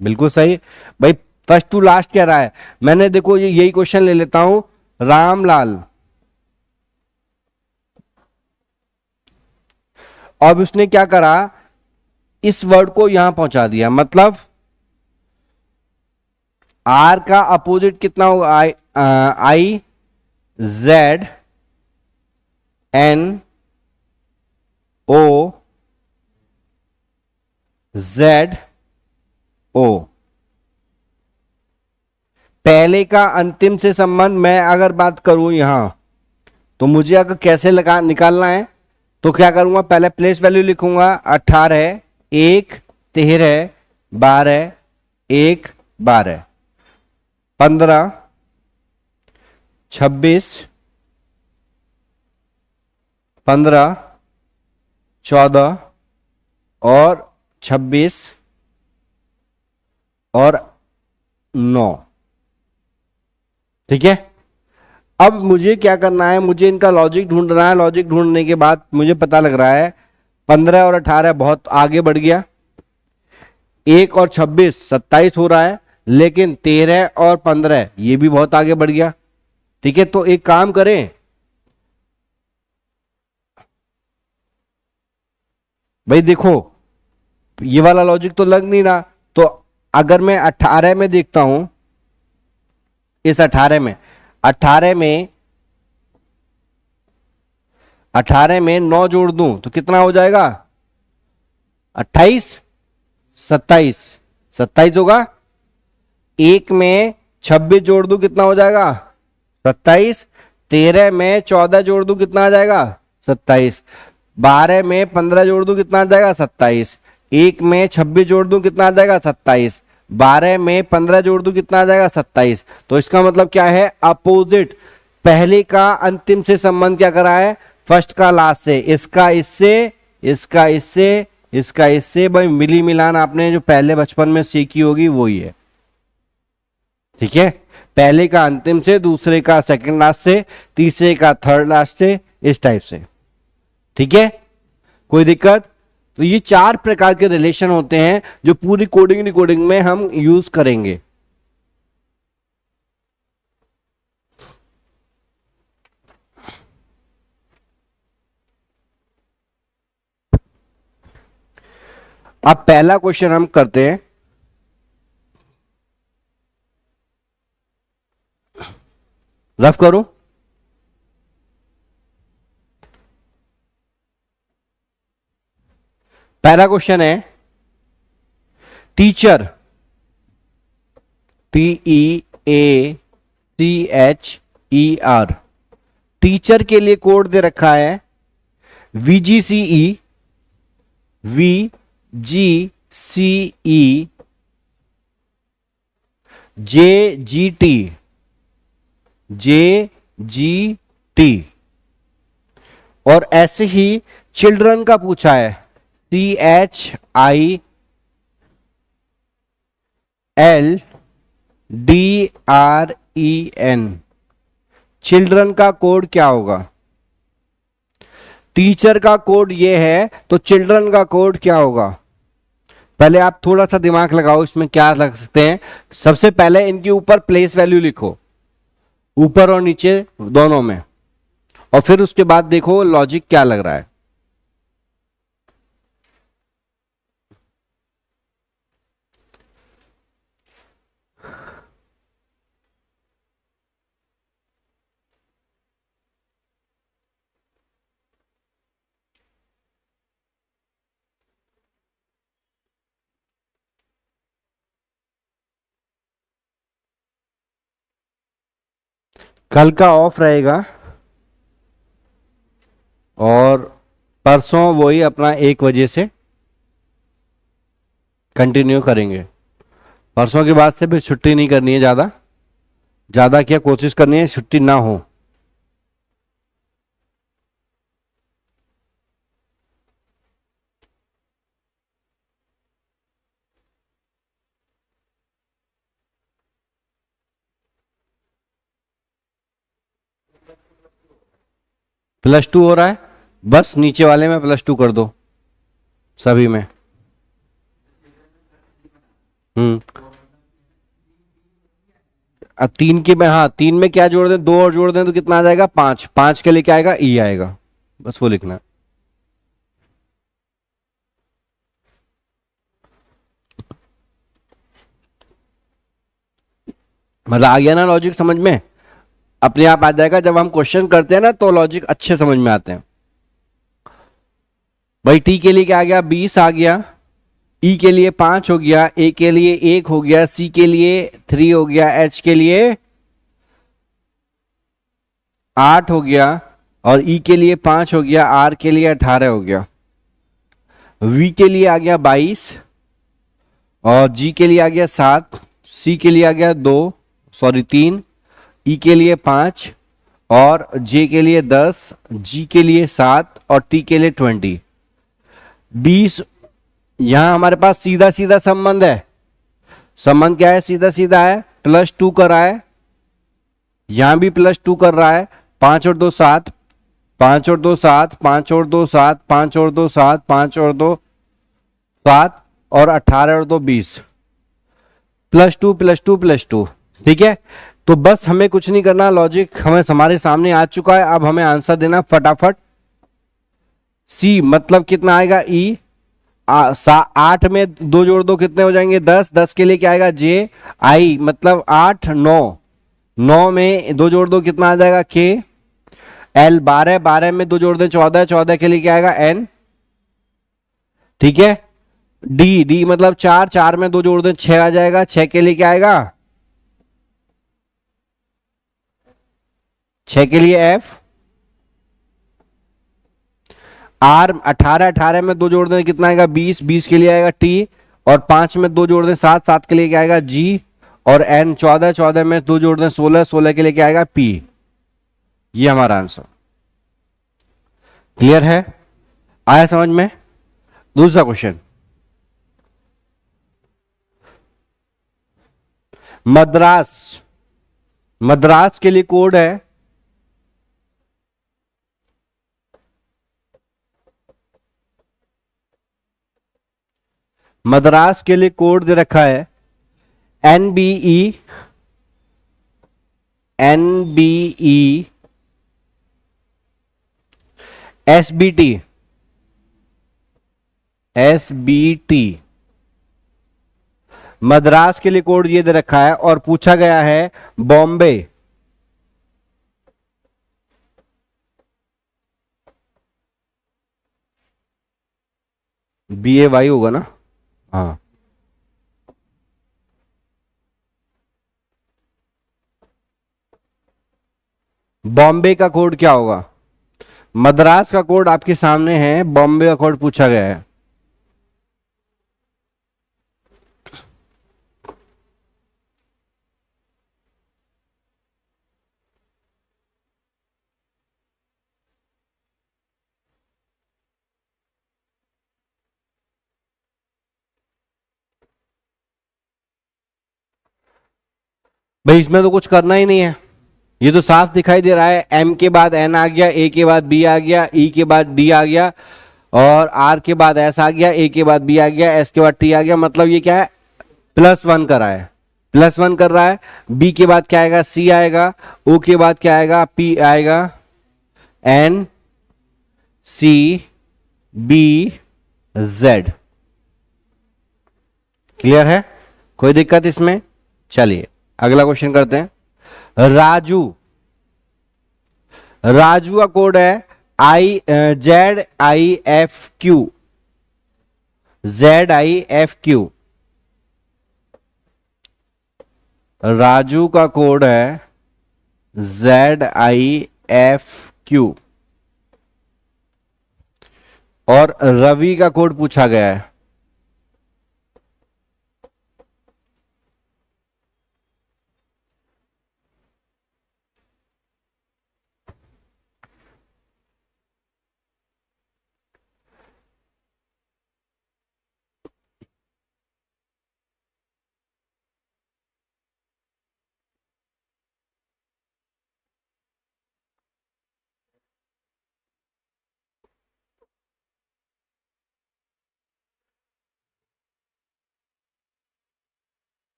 S1: बिल्कुल सही भाई, फर्स्ट टू लास्ट कह रहा है। मैंने देखो यही क्वेश्चन ले लेता हूं, रामलाल, अब उसने क्या करा, इस वर्ड को यहां पहुंचा दिया, मतलब आर का अपोजिट कितना होगा, I Z N O Z O. पहले का अंतिम से संबंध मैं अगर बात करूं यहां, तो मुझे अगर कैसे निकालना है, तो क्या करूंगा, पहले प्लेस वैल्यू लिखूंगा, 18, 1, 13, 12, 1, 12, 15, 26, 15, 14 और 26 और 9, ठीक है। अब मुझे क्या करना है, मुझे इनका लॉजिक ढूंढना है। लॉजिक ढूंढने के बाद मुझे पता लग रहा है 15 और 18 बहुत आगे बढ़ गया, 1 और 26 27 हो रहा है, लेकिन 13 और 15 ये भी बहुत आगे बढ़ गया, ठीक है। तो एक काम करें भाई, देखो ये वाला लॉजिक तो लग नहीं रहा, तो अगर मैं 18 में देखता हूं, इस 18 में 9 जोड़ दूं तो कितना हो जाएगा, 28, 27 होगा। 1 में 26 जोड़ दूं कितना हो जाएगा 27, 13 में 14 जोड़ दूं कितना आ जाएगा 27, 12 में 15 जोड़ दूं कितना आ जाएगा 27, 1 में 26 जोड़ दूं कितना आ जाएगा 27, 12 में 15 जोड़ दूं कितना आ जाएगा 27। तो इसका मतलब क्या है, अपोजिट, पहले का अंतिम से संबंध क्या करा है, फर्स्ट का लास्ट से, इसका इससे, इसका इससे, इसका इससे। भाई मिली मिलान आपने जो पहले बचपन में सीखी होगी वही है, ठीक है। पहले का अंतिम से, दूसरे का सेकंड लास्ट से, तीसरे का थर्ड लास्ट से, इस टाइप से, ठीक है। कोई दिक्कत? तो ये 4 प्रकार के रिलेशन होते हैं जो पूरी कोडिंग डिकोडिंग में हम यूज करेंगे। अब पहला क्वेश्चन हम करते हैं। रफ करूं? पहला क्वेश्चन है, टीचर, TEACHER, टीचर के लिए कोड दे रखा है VGCE, VGCE, JGT, JGT, और ऐसे ही चिल्ड्रन का पूछा है CHILDREN, चिल्ड्रन का कोड क्या होगा? टीचर का कोड ये है, तो चिल्ड्रन का कोड क्या होगा? पहले आप थोड़ा सा दिमाग लगाओ, इसमें क्या लग सकते हैं। सबसे पहले इनके ऊपर प्लेस वैल्यू लिखो, ऊपर और नीचे दोनों में, और फिर उसके बाद देखो लॉजिक क्या लग रहा है। कल का ऑफ रहेगा और परसों वही अपना 1 बजे से कंटिन्यू करेंगे। परसों के बाद से भी छुट्टी नहीं करनी है, ज्यादा ज्यादा क्या कोशिश करनी है छुट्टी ना हो। +2 हो रहा है, बस नीचे वाले में +2 कर दो सभी में। अब 3 के में, हाँ 3 में क्या जोड़ दें, 2 और जोड़ दें तो कितना आ जाएगा 5, 5 के लिए क्या आएगा ई आएगा, बस वो लिखना है। मतलब आ गया ना लॉजिक समझ में? अपने आप आ जाएगा, जब हम क्वेश्चन करते हैं ना तो लॉजिक अच्छे समझ में आते हैं। भाई टी के लिए क्या आ गया 20 आ गया, ई के लिए 5 हो गया, ए के लिए 1 हो गया, सी के लिए 3 हो गया, एच के लिए 8 हो गया, और ई के लिए 5 हो गया, आर के लिए 18 हो गया, वी के लिए आ गया 22, और जी के लिए आ गया 7, सी के लिए आ गया 3, ई के लिए 5, और जे के लिए 10, जी के लिए 7, और टी के लिए 20। 20 यहां हमारे पास सीधा सीधा संबंध है। संबंध क्या है? सीधा सीधा है, +2 कर रहा है, यहां भी +2 कर रहा है। 5 और 2 7, 5 और 2 7, 5 और 2 7, 5 और 2 7, 5 और 2 7, और 18 और 2 20, +2 +2 +2, ठीक है। तो बस हमें कुछ नहीं करना, लॉजिक हमें हमारे सामने आ चुका है, अब हमें आंसर देना फटाफट। सी मतलब कितना आएगा ई, 8 में 2 जोड़ दो कितने हो जाएंगे 10, 10 के लिए क्या आएगा जे, आई मतलब 8 9, 9 में 2 जोड़ दो कितना आ जाएगा के, एल 12, 12 में 2 जोड़ दे 14, 14 के लिए क्या आएगा एन, ठीक है। डी, डी मतलब 4, 4 में 2 जोड़ दे 6 आ जाएगा, 6 के लिए क्या आएगा 6 के लिए F, R 18, 18 में 2 जोड़ दें कितना आएगा 20, 20 के लिए आएगा T, और 5 में 2 जोड़ दें 7, 7 के लिए क्या आएगा G, और N 14, 14 में 2 जोड़ दें 16, 16 के लिए क्या आएगा P। ये हमारा आंसर। क्लियर है, आया समझ में। दूसरा क्वेश्चन, मद्रास, मद्रास के लिए कोड है मद्रास के लिए कोड दे रखा है NBE, NBE SBT, SBT। Madras के लिए कोड ये दे रखा है और पूछा गया है बॉम्बे, BAY होगा ना, हाँ, बॉम्बे का कोड क्या होगा। मद्रास का कोड आपके सामने है, बॉम्बे का कोड पूछा गया है। भाई इसमें तो कुछ करना ही नहीं है, ये तो साफ दिखाई दे रहा है। M के बाद N आ गया, A के बाद B आ गया, E के बाद D आ गया, और R के बाद S आ गया, A के बाद B आ गया, S के बाद T आ गया। मतलब ये क्या है, +1 कर रहा है, +1 कर रहा है। B के बाद क्या आएगा, C आएगा, O के बाद क्या आएगा, P आएगा, N C B Z। Clear है, कोई दिक्कत इसमें। चलिए अगला क्वेश्चन करते हैं। राजू, राजू का कोड है ZIFQ, ZIFQ। राजू का कोड है ZIFQ, और रवि का कोड पूछा गया है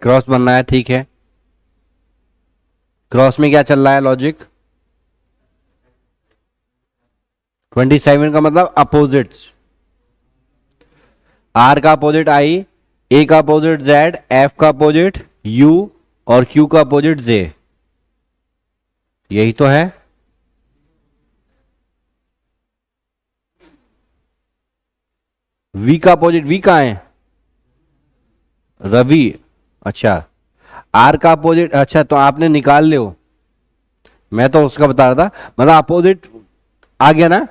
S1: क्रॉस बनना है, ठीक है। क्रॉस में क्या चल रहा है लॉजिक, 27 का मतलब अपोजिट, R का अपोजिट I, A का अपोजिट Z, F का अपोजिट U, और Q का अपोजिट Z। यही तो है। V का अपोजिट, V कहां है, रवि। अच्छा, R का अपोजिट, अच्छा तो आपने निकाल लियो, मैं तो उसका बता रहा था। मतलब अपोजिट आ गया ना,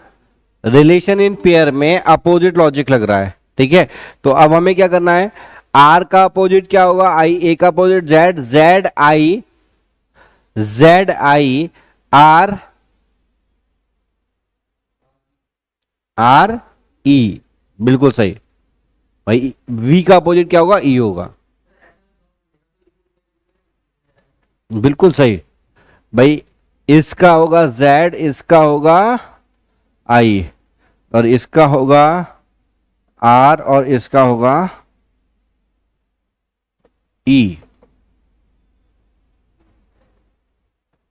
S1: रिलेशन इन पेयर में अपोजिट लॉजिक लग रहा है, ठीक है। तो अब हमें क्या करना है, R का अपोजिट क्या होगा I, A का opposite Z, ZI R R E, बिल्कुल सही भाई। V का अपोजिट क्या होगा, E होगा, बिल्कुल सही भाई। इसका होगा Z, इसका होगा I, और इसका होगा R, और इसका होगा E।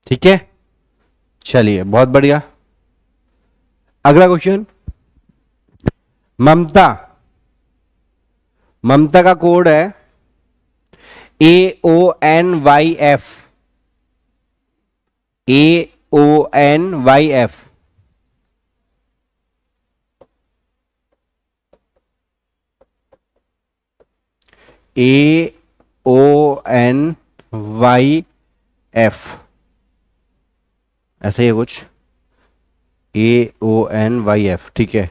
S1: ठीक है, चलिए बहुत बढ़िया। अगला क्वेश्चन, ममता, ममता का कोड है AONYF, AONYF, AONYF, ऐसा ही है कुछ, AONYF, ठीक है।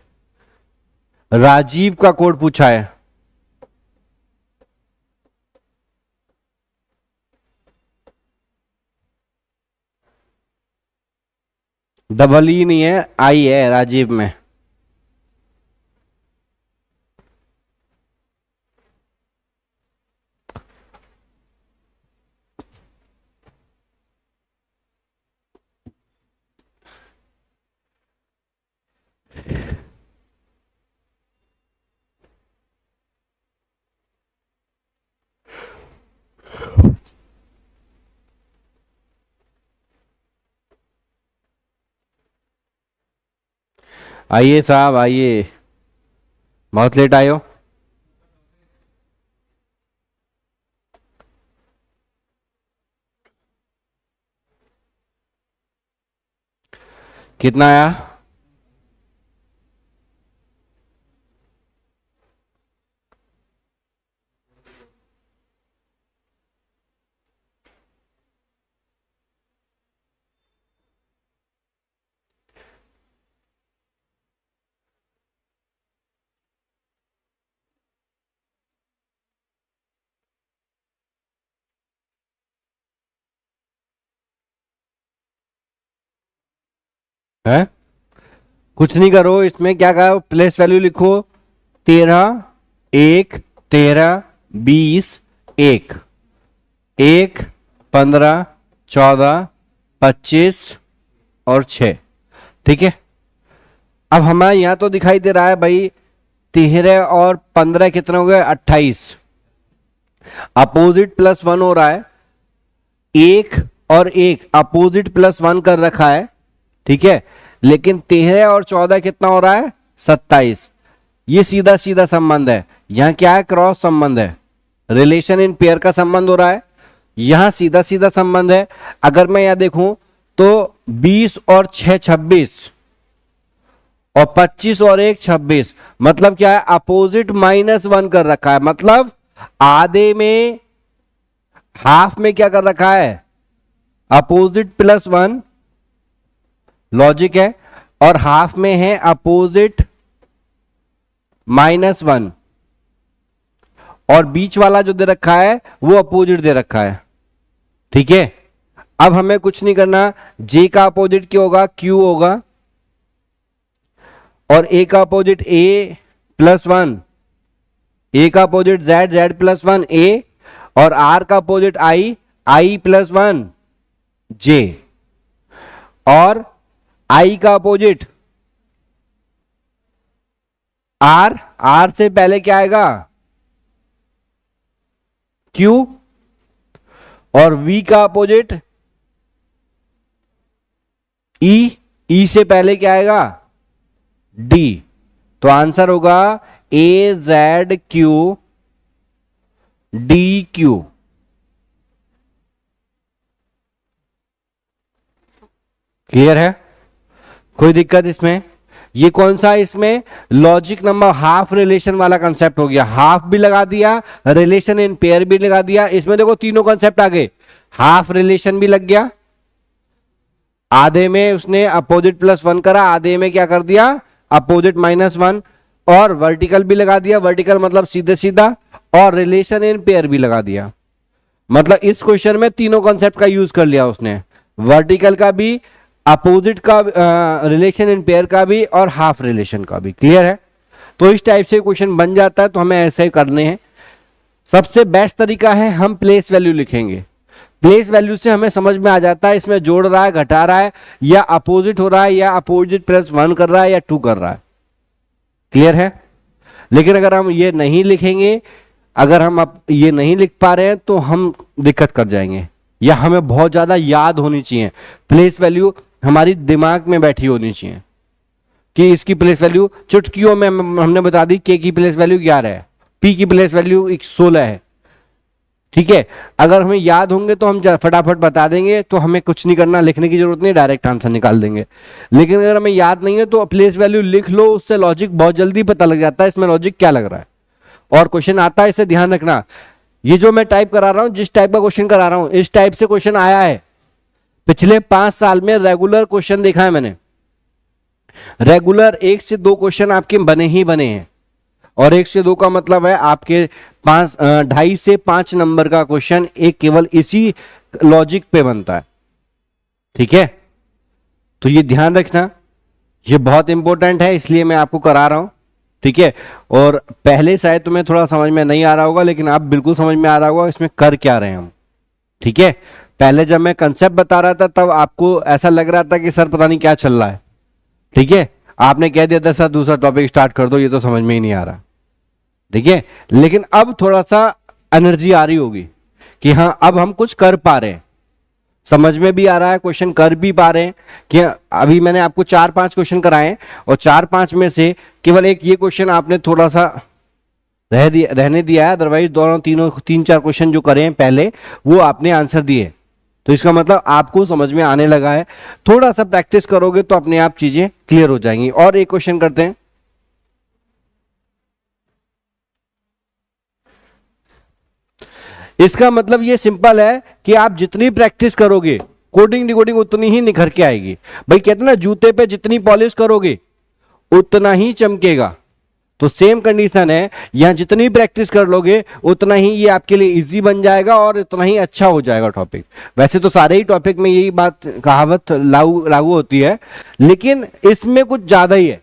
S1: राजीव का कोड पूछा है, डबल ई नहीं है, आई है राजीव में। आइए साहब आइए, बहुत लेट आए हो। कितना आया? है कुछ नहीं करो, इसमें क्या कहा, प्लेस वैल्यू लिखो, 13, 1, 13, 20, 1, 1, 15, 14, 25 और 6, ठीक है। अब हमें यहां तो दिखाई दे रहा है भाई 13 और 15 कितने हो गए, 28। अपोजिट +1 हो रहा है, 1 और 1 अपोजिट +1 कर रखा है, ठीक है। लेकिन 13 और 14 कितना हो रहा है, 27। ये सीधा सीधा संबंध है, यहां क्या है, क्रॉस संबंध है, रिलेशन इन पेयर का संबंध हो रहा है, यहां सीधा सीधा संबंध है। अगर मैं यहां देखूं तो 20 और 6 26 और 25 और 1 26, मतलब क्या है, अपोजिट -1 कर रखा है, मतलब आधे में, हाफ में क्या कर रखा है, अपोजिट +1, लॉजिक है, और हाफ में है अपोजिट -1, और बीच वाला जो दे रखा है वो अपोजिट दे रखा है, ठीक है। अब हमें कुछ नहीं करना, जे का अपोजिट क्या होगा, क्यू होगा, और ए का अपोजिट A+1, ए का अपोजिट Z+1 A, और आर का अपोजिट I+1 J, और आई का अपोजिट आर, आर से पहले क्या आएगा, क्यू, और वी का अपोजिट ई, ई से पहले क्या आएगा, डी। तो आंसर होगा AZQ DQ। क्लियर है, कोई दिक्कत इसमें? ये कौन सा, इसमें लॉजिक नंबर हाफ रिलेशन वाला कंसेप्ट हो गया, हाफ भी लगा दिया, रिलेशन इन पेयर भी लगा दिया। इसमें देखो तीनों कंसेप्ट आ गए, हाफ रिलेशन भी लग गया, आधे में उसने अपोजिट +1 करा, आधे में क्या कर दिया, अपोजिट -1, और वर्टिकल भी लगा दिया, वर्टिकल मतलब सीधे सीधा, और रिलेशन इन पेयर भी लगा दिया। मतलब इस क्वेश्चन में तीनों कॉन्सेप्ट का यूज कर लिया उसने, वर्टिकल का भी, अपोजिट का, रिलेशन इन पेयर का भी, और हाफ रिलेशन का भी। क्लियर है? तो इस टाइप से क्वेश्चन बन जाता है, तो हमें ऐसे ही करने हैं। सबसे बेस्ट तरीका है हम प्लेस वैल्यू लिखेंगे, प्लेस वैल्यू से हमें समझ में आ जाता है इसमें जोड़ रहा है, घटा रहा है, या अपोजिट हो रहा है, या अपोजिट +1 कर रहा है, या 2 कर रहा है। क्लियर है? लेकिन अगर हम ये नहीं लिखेंगे, अगर हम अब ये नहीं लिख पा रहे हैं तो हम दिक्कत कर जाएंगे, या हमें बहुत ज्यादा याद होनी चाहिए, प्लेस वैल्यू हमारी दिमाग में बैठी होनी चाहिए कि इसकी प्लेस वैल्यू चुटकियों में हमने बता दी, के की प्लेस वैल्यू 11 है, पी की प्लेस वैल्यू 16 है, ठीक है, अगर हमें याद होंगे तो हम फटाफट बता देंगे, तो हमें कुछ नहीं करना, लिखने की जरूरत नहीं, डायरेक्ट आंसर निकाल देंगे। लेकिन अगर हमें याद नहीं है तो प्लेस वैल्यू लिख लो, उससे लॉजिक बहुत जल्दी पता लग जाता है इसमें लॉजिक क्या लग रहा है, और क्वेश्चन आता है, इसे ध्यान रखना। ये जो मैं टाइप करा रहा हूं, जिस टाइप का क्वेश्चन करा रहा हूं, इस टाइप से क्वेश्चन आया है पिछले 5 साल में, रेगुलर क्वेश्चन देखा है मैंने, रेगुलर 1 से 2 क्वेश्चन आपके बने ही बने हैं, और 1 से 2 का मतलब है आपके 2.5 से 5 नंबर का क्वेश्चन एक केवल इसी लॉजिक पे बनता है। ठीक है, तो ये ध्यान रखना, ये बहुत इंपॉर्टेंट है, इसलिए मैं आपको करा रहा हूं। ठीक है, और पहले शायद तुम्हें थोड़ा समझ में नहीं आ रहा होगा, लेकिन अब बिल्कुल समझ में आ रहा होगा इसमें कर क्या रहे हैं हम। ठीक है, पहले जब मैं कंसेप्ट बता रहा था तब आपको ऐसा लग रहा था कि सर पता नहीं क्या चल रहा है। ठीक है, आपने कह दिया था सर दूसरा टॉपिक स्टार्ट कर दो, ये तो समझ में ही नहीं आ रहा। ठीक है, लेकिन अब थोड़ा सा एनर्जी आ रही होगी कि हाँ अब हम कुछ कर पा रहे हैं, समझ में भी आ रहा है, क्वेश्चन कर भी पा रहे हैं। कि अभी मैंने आपको 4-5 क्वेश्चन कराए, और 4-5 में से केवल एक ये क्वेश्चन आपने थोड़ा सा रहने दिया है, अदरवाइज दोनों तीनों 3-4 क्वेश्चन जो करे हैं पहले वो आपने आंसर दिए, तो इसका मतलब आपको समझ में आने लगा है। थोड़ा सा प्रैक्टिस करोगे तो अपने आप चीजें क्लियर हो जाएंगी। और एक क्वेश्चन करते हैं, इसका मतलब ये सिंपल है कि आप जितनी प्रैक्टिस करोगे कोडिंग डिकोडिंग उतनी ही निखर के आएगी। भाई कहते ना जूते पे जितनी पॉलिश करोगे उतना ही चमकेगा, तो सेम कंडीशन है, यहां जितनी प्रैक्टिस कर लोगे उतना ही ये आपके लिए इजी बन जाएगा और उतना ही अच्छा हो जाएगा टॉपिक। वैसे तो सारे ही टॉपिक में यही बात कहावत लागू लागू होती है, लेकिन इसमें कुछ ज्यादा ही है,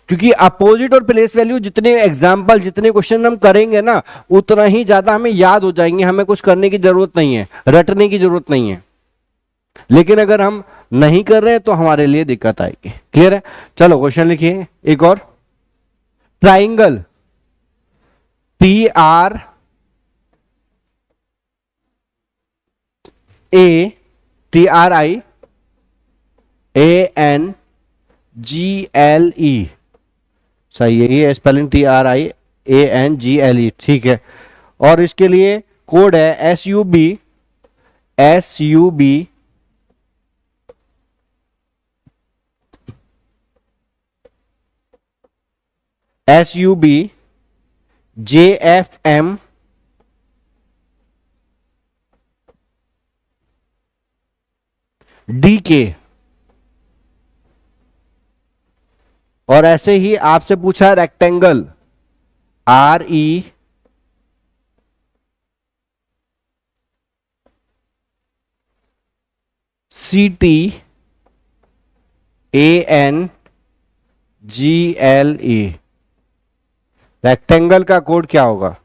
S1: क्योंकि अपोजिट और प्लेस वैल्यू जितने एग्जाम्पल जितने क्वेश्चन हम करेंगे ना उतना ही ज्यादा हमें याद हो जाएंगे, हमें कुछ करने की जरूरत नहीं है, रटने की जरूरत नहीं है। लेकिन अगर हम नहीं कर रहे हैं तो हमारे लिए दिक्कत आएगी। क्लियर है, चलो क्वेश्चन लिखिए एक और। ट्राइंगल TRANGLE, सही है, ये स्पेलिंग TRIANGLE, ठीक है। और इसके लिए कोड है SUB JFM DK। और ऐसे ही आपसे पूछा रेक्टेंगल RECTANGLE, रेक्टेंगल का कोड क्या होगा?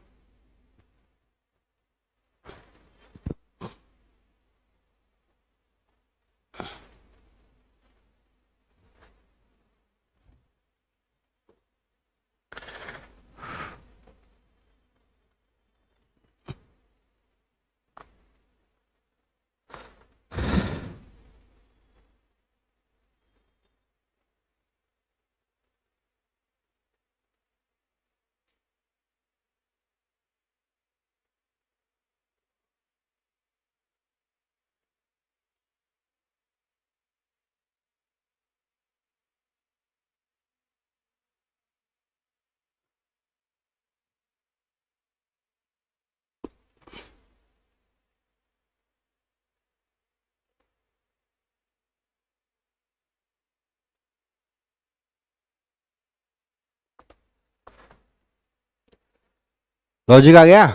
S1: लॉजिक आ गया?